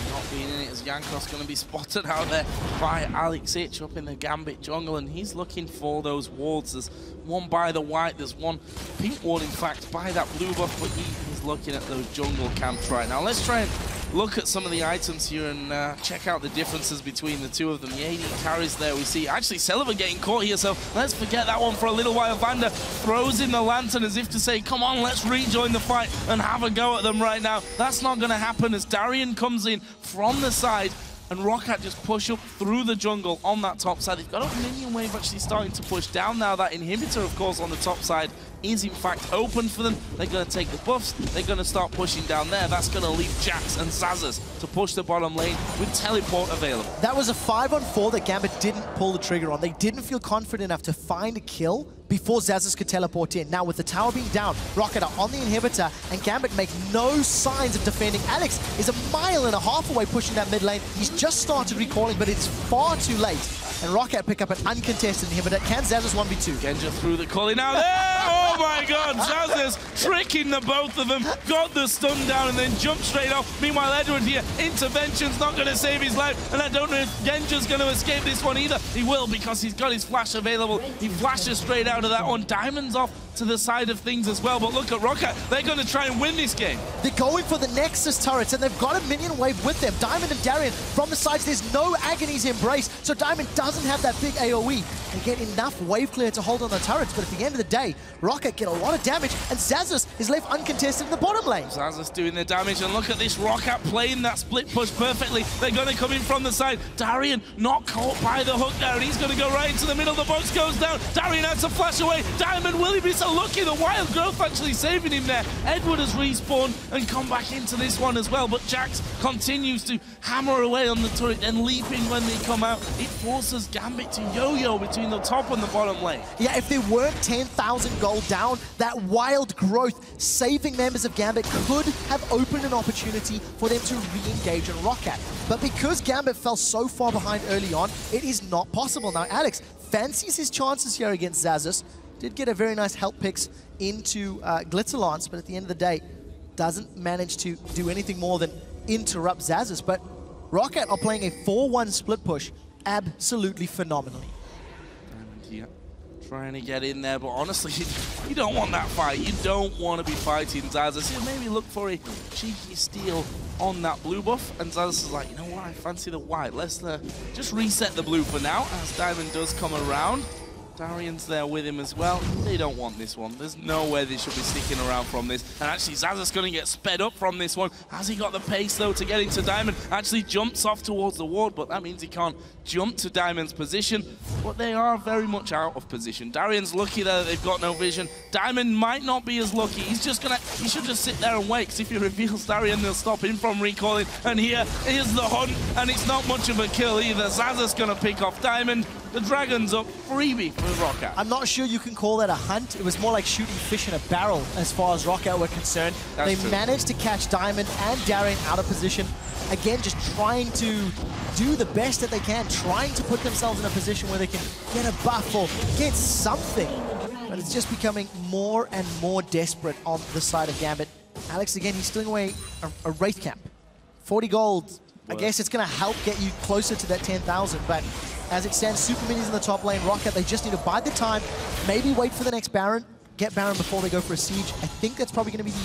Not being in it as Jankos going to be spotted out there by Aleksei up in the Gambit jungle, and he's looking for those wards. There's one by the white, there's one pink ward in fact by that blue buff, but he is looking at those jungle camps right now. Let's try and look at some of the items here and check out the differences between the two of them. The AD carries there, we see actually Celaver getting caught here, so let's forget that one for a little while. Vander throws in the lantern as if to say, come on, let's rejoin the fight and have a go at them right now. That's not going to happen as Darien comes in from the side and Rocket just push up through the jungle on that top side. They've got a minion wave actually starting to push down now. That inhibitor, of course, on the top side is in fact open for them. They're going to take the buffs. They're going to start pushing down there. That's going to leave Jax and Xaxus to push the bottom lane with teleport available. That was a 5-on-4 that Gambit didn't pull the trigger on. They didn't feel confident enough to find a kill before Xaxus could teleport in. Now, with the tower being down, Rocket are on the inhibitor, and Gambit make no signs of defending. Alex is 1.5 miles away pushing that mid lane. He's just started recalling, but it's far too late. And Rocket pick up an uncontested inhibitor. Can Xaxus 1v2? Genja through the calling out there. Oh my god, Xaxus tricking the both of them. Got the stun down and then jumped straight off. Meanwhile, Eduard here, intervention's not going to save his life. And I don't know if Genja's going to escape this one either. He will, because he's got his flash available. He flashes straight out of that one. Diamond's off to the side of things as well. But look at Rocket. They're going to try and win this game. They're going for the Nexus turrets, and they've got a minion wave with them. Diamond and Darien from the sides. There's no Agony's Embrace, so Diamond doesn't have that big AoE and get enough wave clear to hold on the turrets. But at the end of the day, Rocket get a lot of damage, and Xaxus is left uncontested in the bottom lane. Xaxus doing the damage, and look at this Rocket playing that split push perfectly. They're going to come in from the side. Darien not caught by the hook there, and he's going to go right into the middle. The box goes down. Darien has to flash away. Diamond, will he be so lucky? The wild growth actually saving him there. Eduard has respawned and come back into this one as well, but Jax continues to hammer away on the turret and leaping when they come out. It forces Gambit to yo-yo between the top and the bottom lane. Yeah, if there weren't 10,000 gold down, that wild growth saving members of Gambit could have opened an opportunity for them to re-engage on Rocket. But because Gambit fell so far behind early on, it is not possible. Now, Alex fancies his chances here against Xaxus. Did get a very nice help picks into Glitzerlance, but at the end of the day, doesn't manage to do anything more than interrupt Xaxus. But Rocket are playing a 4-1 split push absolutely phenomenally. Diamond here, trying to get in there, but honestly, you don't want that fight. You don't want to be fighting Xaxus. You maybe look for a cheeky steal on that blue buff, and Xaxus is like, you know what, I fancy the white. Let's just reset the blue for now, as Diamond does come around. Darien's there with him as well. They don't want this one. There's no way they should be sticking around from this. And actually, Xaxus going to get sped up from this one. Has he got the pace, though, to get into Diamond? Actually jumps off towards the ward, but that means he can't jump to Diamond's position. But they are very much out of position. Darien's lucky there that they've got no vision. Diamond might not be as lucky. He should just sit there and wait, because if he reveals Darien, they'll stop him from recalling. And here is the hunt, and it's not much of a kill either. Xaxus going to pick off Diamond. The Dragon's up, freebie for Rocket. I'm not sure you can call that a hunt. It was more like shooting fish in a barrel as far as Rocket were concerned. They managed to catch Diamond and Darien out of position. Again, just trying to do the best that they can, trying to put themselves in a position where they can get a buff or get something. But it's just becoming more and more desperate on the side of Gambit. Alex, again, he's stealing away a Wraith Camp. 40 gold. I guess it's going to help get you closer to that 10,000, but as it stands, Super Minis in the top lane. Rocket, they just need to bide the time, maybe wait for the next Baron, get Baron before they go for a siege. I think that's probably going to be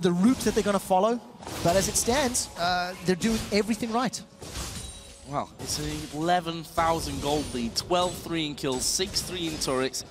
the route that they're going to follow. But as it stands, they're doing everything right. Well, it's an 11,000 gold lead, 12-3 in kills, 6-3 in turrets.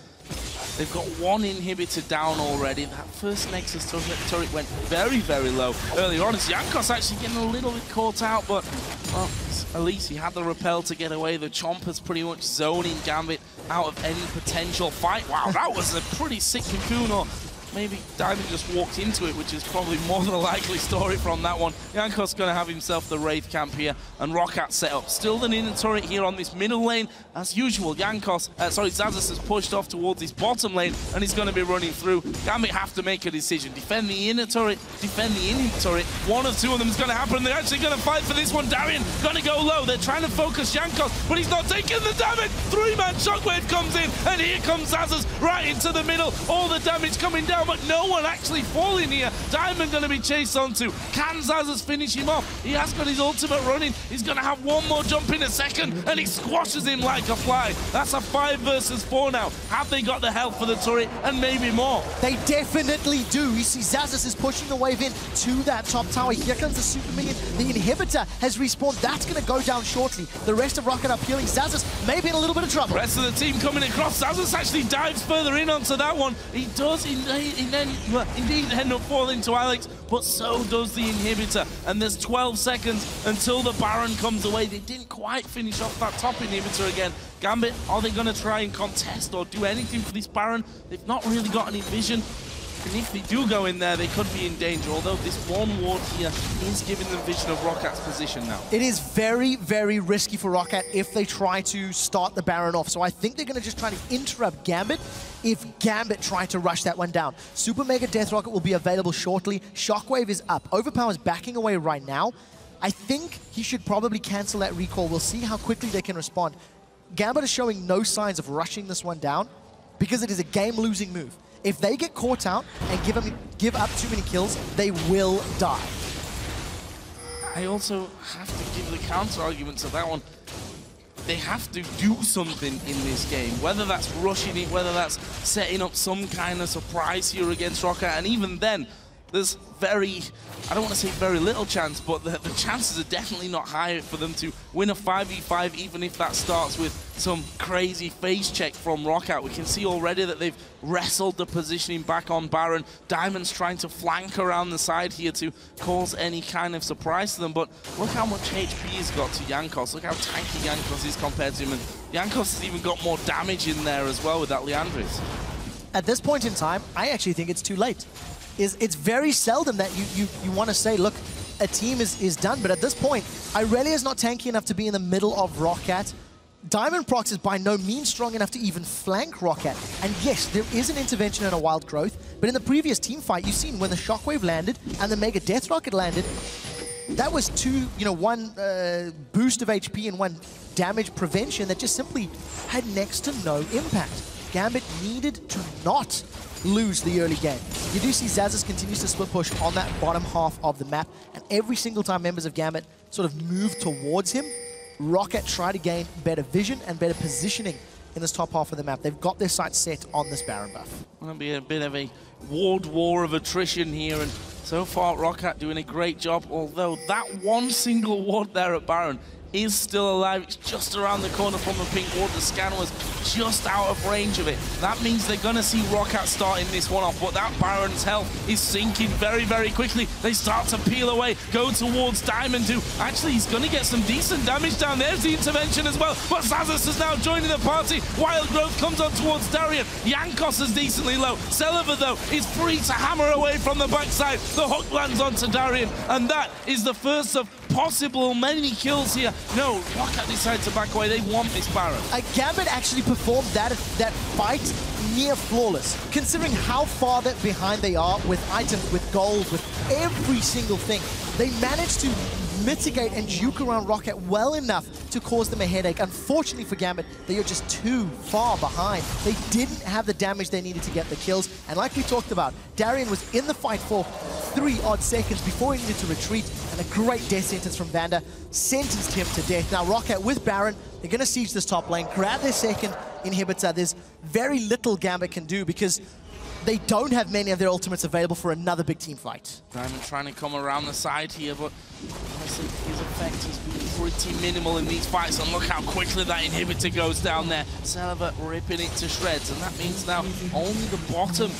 They've got one inhibitor down already. That first Nexus turret went very, very low earlier on. As Jankos actually getting a little bit caught out, but well, Elise, he had the repel to get away. The Chomper's pretty much zoning Gambit out of any potential fight. Wow, that was a pretty sick cocoon, or maybe Diamond just walked into it, which is probably more than a likely story from that one. Jankos going to have himself the Wraith Camp here, and Rocket set up. Still the inner turret here on this middle lane. As usual, Xaxus has pushed off towards his bottom lane, and he's going to be running through. Gambit have to make a decision. Defend the inner turret, defend the inner turret. One of two of them is going to happen. They're actually going to fight for this one. Darien going to go low. They're trying to focus Jankos, but he's not taking the damage. 3-man shockwave comes in, and here comes Xaxus right into the middle. All the damage coming down, but no one actually falling here. Diamond going to be chased onto. Can Xaxus finish him off? He has got his ultimate running. He's going to have one more jump in a second, and he squashes him like a fly. That's a 5 versus 4 now. Have they got the help for the turret? And maybe more. They definitely do. You see Xaxus is pushing the wave in to that top tower. Here comes the Super Minion. The inhibitor has respawned. That's going to go down shortly. The rest of Rocket up healing. Xaxus may be in a little bit of trouble. Rest of the team coming across. Xaxus actually dives further in onto that one. He does. He indeed end up falling to Alex, but so does the inhibitor. And there's 12 seconds until the Baron comes away. They didn't quite finish off that top inhibitor again. Gambit, are they going to try and contest or do anything for this Baron? They've not really got any vision. And if they do go in there, they could be in danger, although this one ward here is giving them vision of ROCCAT's position now. It is very, very risky for ROCCAT if they try to start the Baron off. So I think they're going to just try to interrupt Gambit if Gambit try to rush that one down. Super Mega Death Rocket will be available shortly. Shockwave is up. Overpow is backing away right now. I think he should probably cancel that recall. We'll see how quickly they can respond. Gambit is showing no signs of rushing this one down because it is a game-losing move. If they get caught out and give up too many kills, they will die. I also have to give the counter-argument to that one. They have to do something in this game, whether that's rushing it, whether that's setting up some kind of surprise here against ROCCAT, and even then, there's I don't want to say very little chance, but the chances are definitely not high for them to win a 5v5, even if that starts with some crazy face check from ROCCAT. We can see already that they've wrestled the positioning back on Baron. Diamond's trying to flank around the side here to cause any kind of surprise to them, but look how much HP he's got to Jankos. Look how tanky Jankos is compared to him, and Jankos has even got more damage in there as well with that Leandris. At this point in time, I actually think it's too late. It's very seldom that you want to say, look, a team is done, but at this point, Irelia is not tanky enough to be in the middle of ROCCAT. Diamond Prox is by no means strong enough to even flank ROCCAT. And yes, there is an intervention and a wild growth, but in the previous team fight, you've seen when the Shockwave landed and the Mega Death Rocket landed, that was one boost of HP and one damage prevention that just simply had next to no impact. Gambit needed to not lose the early game. You do see Xaxus continues to split push on that bottom half of the map, and every single time members of Gambit sort of move towards him, ROCCAT try to gain better vision and better positioning in this top half of the map. They've got their sights set on this Baron buff. Going to be a bit of a ward war of attrition here, and so far ROCCAT doing a great job, although that one single ward there at Baron is still alive. It's just around the corner from the pink ward. The scan was just out of range of it. That means they're going to see ROCCAT starting this one off, but that Baron's health is sinking very, very quickly. They start to peel away, go towards Diamond, who actually he's going to get some decent damage down. There's the intervention as well, but Xaxus is now joining the party. Wild Growth comes on towards Darien. Jankos is decently low. Celaver, though, is free to hammer away from the backside. The hook lands onto Darien, and that is the first of possible many kills here. No, ROCCAT decides to back away. They want this Baron. Gambit actually performed that fight near flawless, considering how far behind they are with items, with gold, with every single thing. They managed to mitigate and juke around ROCCAT well enough to cause them a headache. Unfortunately for Gambit, they are just too far behind. They didn't have the damage they needed to get the kills, and like we talked about, Darien was in the fight for 3 odd seconds before he needed to retreat, and a great death sentence from Vanda sentenced him to death. Now ROCCAT with Baron, they're going to siege this top lane, grab their second inhibitor. There's very little Gambit can do because they don't have many of their ultimates available for another big team fight. Diamond trying to come around the side here, but honestly, his effect has been pretty minimal in these fights, and look how quickly that inhibitor goes down there. Celaver ripping it to shreds, and that means now only the bottom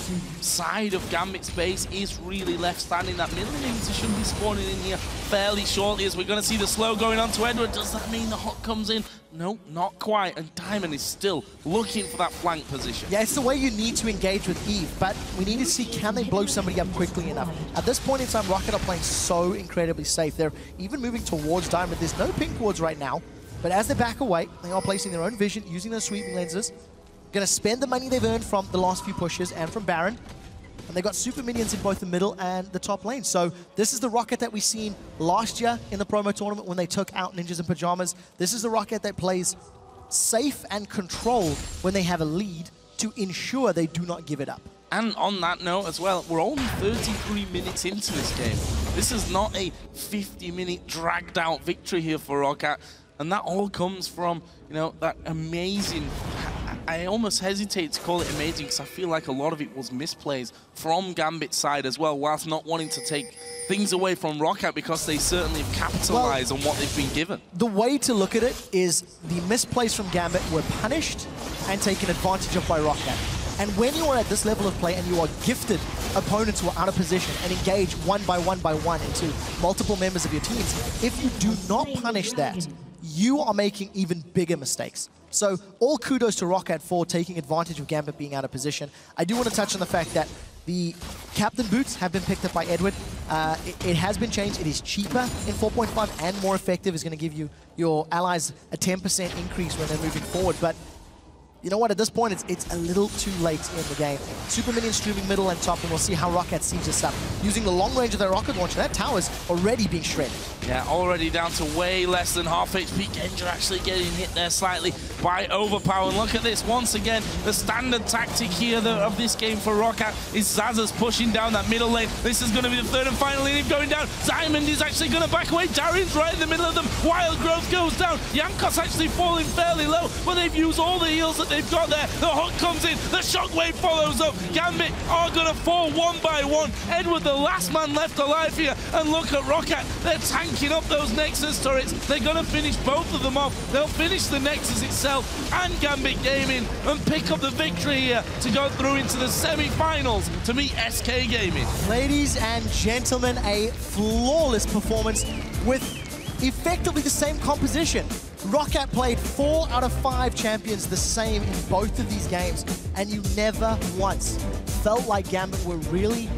side of Gambit's base is really left standing. That middle inhibitor should be spawning in here fairly shortly, as we're going to see the slow going on to Eduard. Does that mean the hook comes in? No, not quite, and Diamond is still looking for that flank position. Yeah, it's the way you need to engage with Eve, but we need to see, can they blow somebody up quickly enough? At this point in time, ROCCAT are playing so incredibly safe. They're even moving towards Diamond. There's no pink wards right now, but as they back away, they are placing their own vision, using those sweeping lenses, going to spend the money they've earned from the last few pushes and from Baron, and they got super minions in both the middle and the top lane. So this is the ROCCAT that we seen last year in the promo tournament when they took out Ninjas in Pajamas. This is the ROCCAT that plays safe and controlled when they have a lead to ensure they do not give it up. And on that note as well, we're only 33 minutes into this game. This is not a 50-minute dragged-out victory here for ROCCAT, and that all comes from, you know, that amazing... I almost hesitate to call it amazing because I feel like a lot of it was misplays from Gambit's side as well, whilst not wanting to take things away from ROCCAT because they certainly have capitalized on what they've been given. The way to look at it is the misplays from Gambit were punished and taken advantage of by ROCCAT. And when you are at this level of play and you are gifted opponents who are out of position and engage one by one into multiple members of your teams, if you do not punish that, you are making even bigger mistakes. So all kudos to ROC for taking advantage of Gambit being out of position. I do want to touch on the fact that the captain boots have been picked up by Eduard. It has been changed. It is cheaper in 4.5 and more effective. It's going to give you your allies a 10% increase when they're moving forward. But you know what? At this point, it's a little too late in the game. Super Minion streaming middle and top, and we'll see how ROC siege this up. Using the long range of their rocket launcher, that tower's already being shredded. Yeah, already down to way less than half HP. Genja actually getting hit there slightly by Overpow. And look at this, once again, the standard tactic here of this game for ROC is Xaxus pushing down that middle lane. This is going to be the third and final inning going down. Diamond is actually going to back away. Darien's right in the middle of them. Wild Growth goes down. Jankos actually falling fairly low, but they've used all the heals that they've got there. The hook comes in. The shockwave follows up. Gambit are going to fall one by one. Eduard, the last man left alive here. And look at ROC. They're tanking up those Nexus turrets. They're going to finish both of them off. They'll finish the Nexus itself and Gambit Gaming and pick up the victory here to go through into the semi-finals to meet SK Gaming. Ladies and gentlemen, a flawless performance with effectively the same composition. ROC played 4 out of 5 champions the same in both of these games, and you never once felt like Gambit were really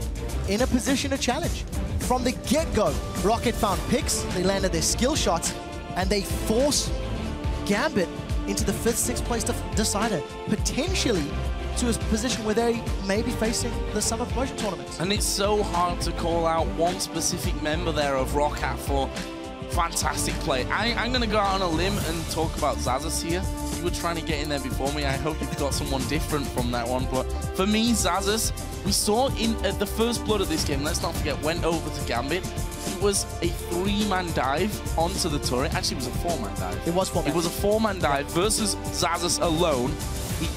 in a position to challenge. From the get-go, ROC found picks, they landed their skill shots, and they forced Gambit into the 5th, 6th place decider, potentially to a position where they may be facing the summer promotion tournaments. And it's so hard to call out one specific member there of ROC for fantastic play. I'm going to go out on a limb and talk about Xaxus here. You were trying to get in there before me. I hope you've got someone different from that one. But for me, Xaxus, we saw in the first blood of this game, let's not forget, went over to Gambit. It was a 3-man dive onto the turret. Actually, it was a 4-man dive. It was 4-man. It was a 4-man dive versus Xaxus alone. He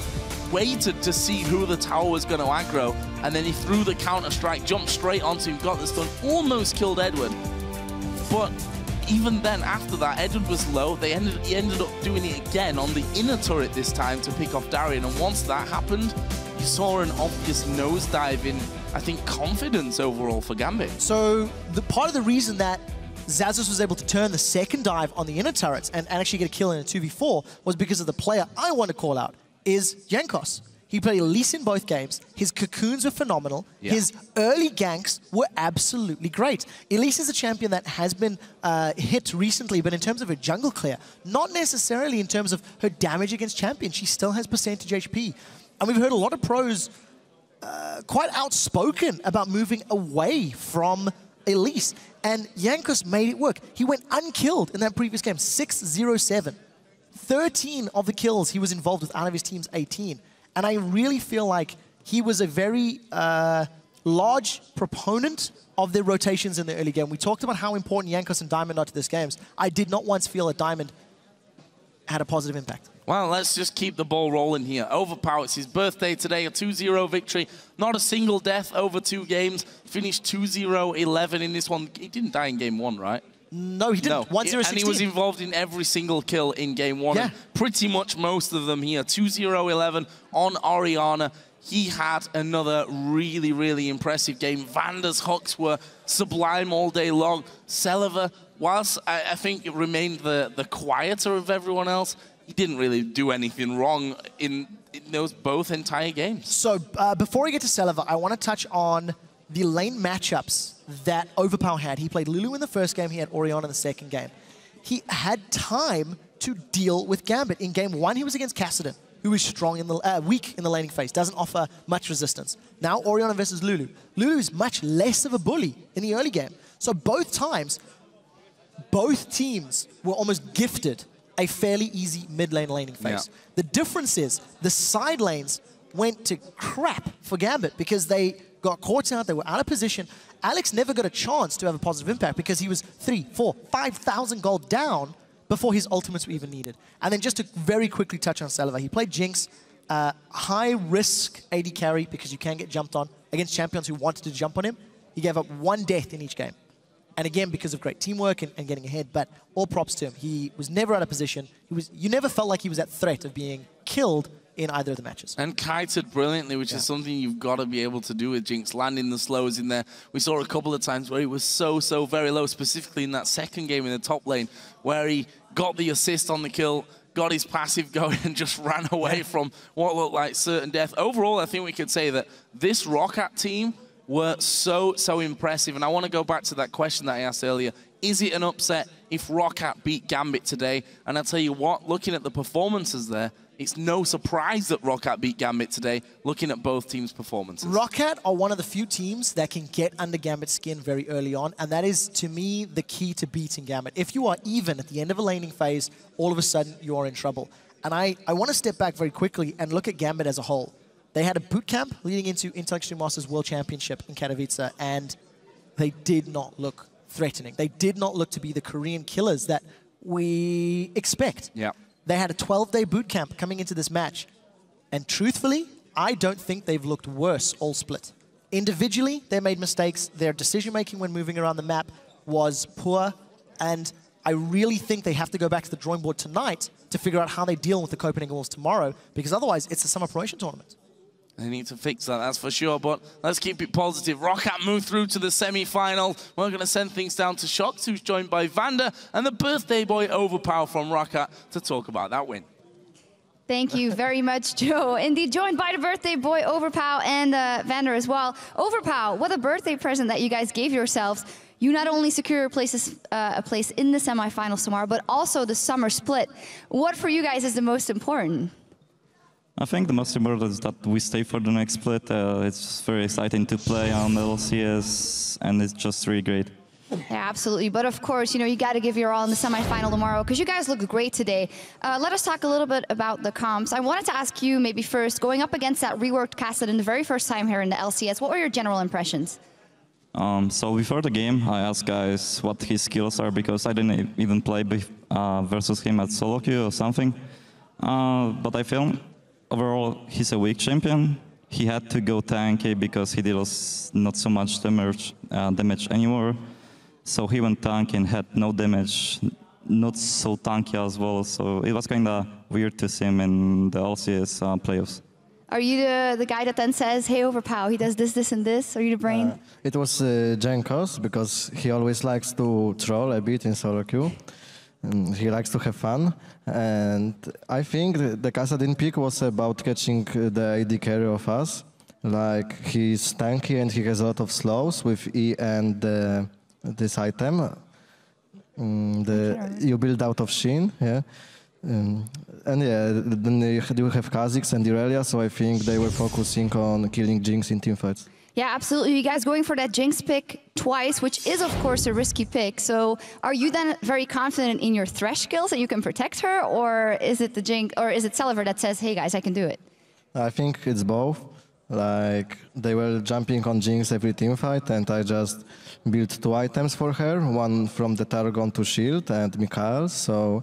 waited to see who the tower was going to aggro, and then he threw the counter-strike, jumped straight onto him, got the stun, almost killed Eduard. But even then, after that, Eduard was low. He ended up doing it again on the inner turret this time to pick off Darien. And once that happened, you saw an obvious nosedive in, I think, confidence overall for Gambit. So the part of the reason that Xaxus was able to turn the second dive on the inner turrets and actually get a kill in a 2v4 was because of the player I want to call out, is Jankos. He played Elise in both games. His cocoons were phenomenal. Yeah. His early ganks were absolutely great. Elise is a champion that has been hit recently, but in terms of her jungle clear, not necessarily in terms of her damage against champions. She still has percentage HP. And we've heard a lot of pros quite outspoken about moving away from Elise. And Jankos made it work. He went unkilled in that previous game, 6-0-7. 13 of the kills he was involved with out of his team's 18. And I really feel like he was a very large proponent of their rotations in the early game. We talked about how important Jankos and Diamond are to this games. I did not once feel that Diamond had a positive impact. Well, let's just keep the ball rolling here. Overpow, it's his birthday today, a 2-0 victory. Not a single death over 2 games. Finished 2-0-11 in this one. He didn't die in game 1, right? No, he didn't. 1-0-16. And he was involved in every single kill in game 1. Yeah. And pretty much most of them here. 2-0-11 on Orianna. He had another really, really impressive game. Vander's hooks were sublime all day long. Celaver, whilst I think it remained the quieter of everyone else, he didn't really do anything wrong in those both entire games. So before we get to Celaver, I want to touch on the lane matchups that Overpow had. He played Lulu in the first game, he had Orianna in the second game. He had time to deal with Gambit. In game 1, he was against Kassadin, who is strong in the weak in the laning phase, doesn't offer much resistance. Now Orianna versus Lulu. Lulu is much less of a bully in the early game. So both times, both teams were almost gifted a fairly easy mid lane laning phase. Yeah. The difference is the side lanes went to crap for Gambit because they got caught out, they were out of position. Alex never got a chance to have a positive impact because he was 3, 4, 5,000 gold down before his ultimates were even needed. And then just to very quickly touch on Celaver, he played Jinx, high-risk AD carry because you can get jumped on against champions who wanted to jump on him. He gave up 1 death in each game. And again, because of great teamwork and getting ahead, but all props to him. He was never out of position. You never felt like he was at threat of being killed in either of the matches. And kited brilliantly, which is something you've got to be able to do with Jinx, landing the slows in there. We saw a couple of times where he was so very low, specifically in that second game in the top lane, where he got the assist on the kill, got his passive going, and just ran away from what looked like certain death. Overall, I think we could say that this ROCCAT team were so impressive. And I want to go back to that question that I asked earlier. Is it an upset if ROCCAT beat Gambit today? And I'll tell you what, looking at the performances there, it's no surprise that ROCCAT beat Gambit today, looking at both teams' performances. ROCCAT are one of the few teams that can get under Gambit's skin very early on, and that is, to me, the key to beating Gambit. If you are even at the end of a laning phase, all of a sudden you are in trouble. And I want to step back very quickly and look at Gambit as a whole. They had a boot camp leading into Intel Extreme Masters World Championship in Katowice, and they did not look threatening. They did not look to be the Korean killers that we expect. Yeah. They had a 12-day boot camp coming into this match. And truthfully, I don't think they've looked worse all split. Individually, they made mistakes. Their decision-making when moving around the map was poor. And I really think they have to go back to the drawing board tonight to figure out how they deal with the Copenhagen Wolves tomorrow, because otherwise it's a summer promotion tournament. They need to fix that, that's for sure, but let's keep it positive. ROCCAT move through to the semi-final. We're going to send things down to Xaxus, who's joined by Vander and the birthday boy Overpow from ROCCAT to talk about that win. Thank you very much, Joe. Indeed, joined by the birthday boy Overpow and Vander as well. Overpow, what a birthday present that you guys gave yourselves. You not only secure a place in the semifinals tomorrow, but also the summer split. What for you guys is the most important? I think the most important is that we stay for the next split. It's very exciting to play on the LCS, and it's just really great. Yeah, absolutely. But of course, you got to give your all in the semifinal tomorrow, because you guys look great today. Let us talk a little bit about the comps. I wanted to ask you maybe first, going up against that reworked Kassadin the very first time here in the LCS, what were your general impressions? So before the game, I asked guys what his skills are, because I didn't even play versus him at solo queue or something. But I feel overall he's a weak champion. He had to go tanky because he deals not so much damage anymore. So he went tanky and had no damage, not so tanky as well. So it was kind of weird to see him in the LCS playoffs. Are you the guy that then says, hey, Overpow, he does this, this, and this? Are you the brain? It was Jankos, because he always likes to troll a bit in solo queue. He likes to have fun. And I think the Kassadin pick was about catching the AD carry of us. Like, he's tanky and he has a lot of slows with E and this item. You build out of Shin, yeah. And yeah, then you have Kha'Zix and Irelia, so I think they were focusing on killing Jinx in teamfights. Yeah, absolutely. You guys going for that Jinx pick twice, which is, of course, a risky pick. So are you then very confident in your Thresh skills that you can protect her, or is it the Jinx, or is it Celaver that says, hey guys, I can do it? I think it's both. Like, they were jumping on Jinx every teamfight, and I just built 2 items for her, one from the Targon to shield and Mikael, so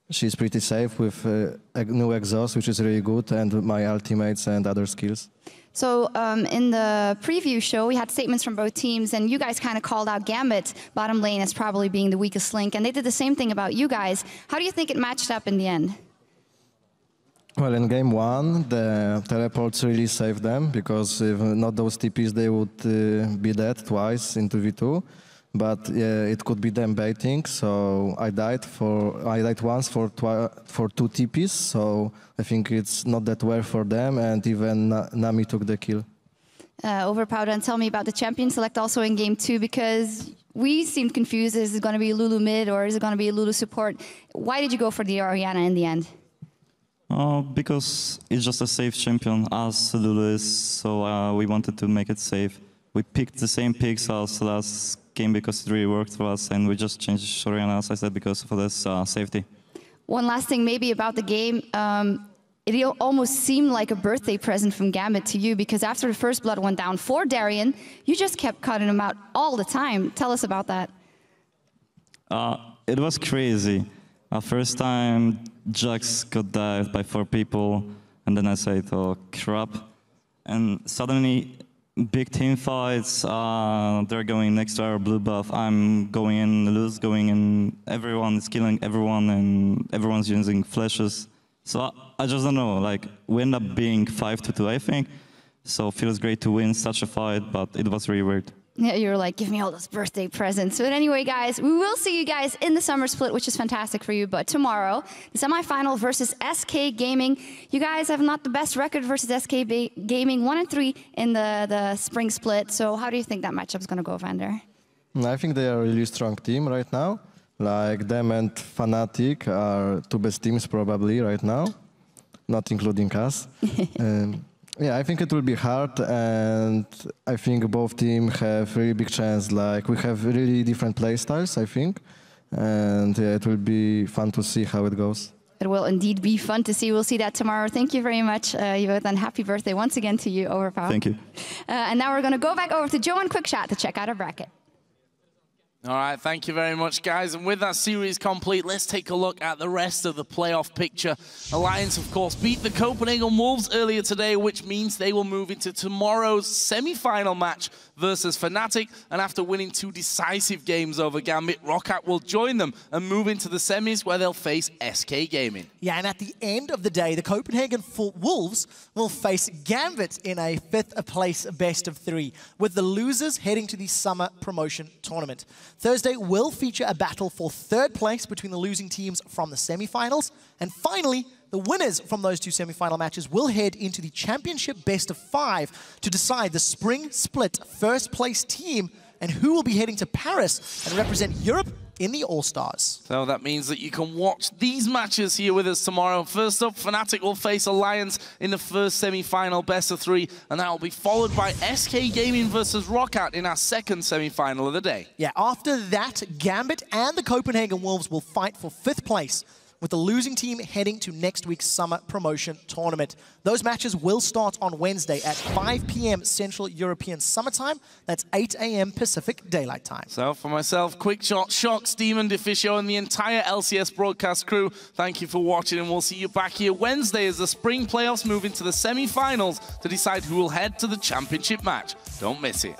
she's pretty safe with a new exhaust, which is really good, and my ultimates and other skills. So in the preview show, we had statements from both teams, and you guys kind of called out Gambit bottom lane as probably being the weakest link, and they did the same thing about you guys. How do you think it matched up in the end? Well, in game 1, the teleports really saved them, because if not those TPs, they would be dead twice in 2v2. But yeah, it could be them baiting, so I died once for 2 TPs, so I think it's not that well for them, and even Nami took the kill. Overpow, and tell me about the champion select also in game 2, because we seemed confused. Is it going to be Lulu mid, or is it going to be Lulu support? Why did you go for the Orianna in the end? Because it's just a safe champion, as Lulu is, so we wanted to make it safe. We picked the same picks as last game because it really worked for us, and we just changed Orianna, as I said, because of this safety. One last thing maybe about the game. It almost seemed like a birthday present from Gambit to you, because after the first blood went down for Darien, you just kept cutting him out all the time. Tell us about that. It was crazy. First time, Jax got dived by 4 people, and then I said, oh crap. And suddenly, big team fights, they're going next to our blue buff, I'm going in, Lulu's going in, everyone is killing everyone, and everyone's using flashes. So I just don't know, like, we end up being 5-2, I think. So it feels great to win such a fight, but it was really weird. Yeah, you were like, give me all those birthday presents. But anyway, guys, we will see you guys in the summer split, which is fantastic for you. But tomorrow, the semifinal versus SK Gaming. You guys have not the best record versus SK Gaming, 1-3 in the spring split. So how do you think that matchup is going to go, Vander? I think they are a really strong team right now. Like them and Fnatic are two best teams probably right now, not including us. Yeah, I think it will be hard, and I think both teams have really big chance. Like, we have really different play styles, I think, and yeah, it will be fun to see how it goes. It will indeed be fun to see. We'll see that tomorrow. Thank you very much, you both, and happy birthday once again to you, Overpow. Thank you. And now we're going to go back over to Joe and Quick Chat to check out our bracket. All right, thank you very much, guys. And with that series complete, let's take a look at the rest of the playoff picture. Alliance, of course, beat the Copenhagen Wolves earlier today, which means they will move into tomorrow's semi-final match versus Fnatic. And after winning 2 decisive games over Gambit, ROC will join them and move into the semis where they'll face SK Gaming. Yeah, and at the end of the day, the Copenhagen Wolves will face Gambit in a 5th place best of 3, with the losers heading to the summer promotion tournament. Thursday will feature a battle for 3rd place between the losing teams from the semi-finals. And finally, the winners from those 2 semi-final matches will head into the championship best of 5 to decide the spring split 1st place team and who will be heading to Paris and represent Europe in the All-Stars. So that means that you can watch these matches here with us tomorrow. First up, Fnatic will face Alliance in the 1st semi-final best of 3, and that will be followed by SK Gaming versus ROC in our 2nd semi-final of the day. Yeah, after that, Gambit and the Copenhagen Wolves will fight for 5th place, with the losing team heading to next week's summer promotion tournament. Those matches will start on Wednesday at 5 p.m. Central European Summertime. That's 8 a.m. Pacific Daylight Time. So for myself, Quick Shot, Shox, Demon, Deficio, and the entire LCS broadcast crew, thank you for watching, and we'll see you back here Wednesday as the spring playoffs move into the semi-finals to decide who will head to the championship match. Don't miss it.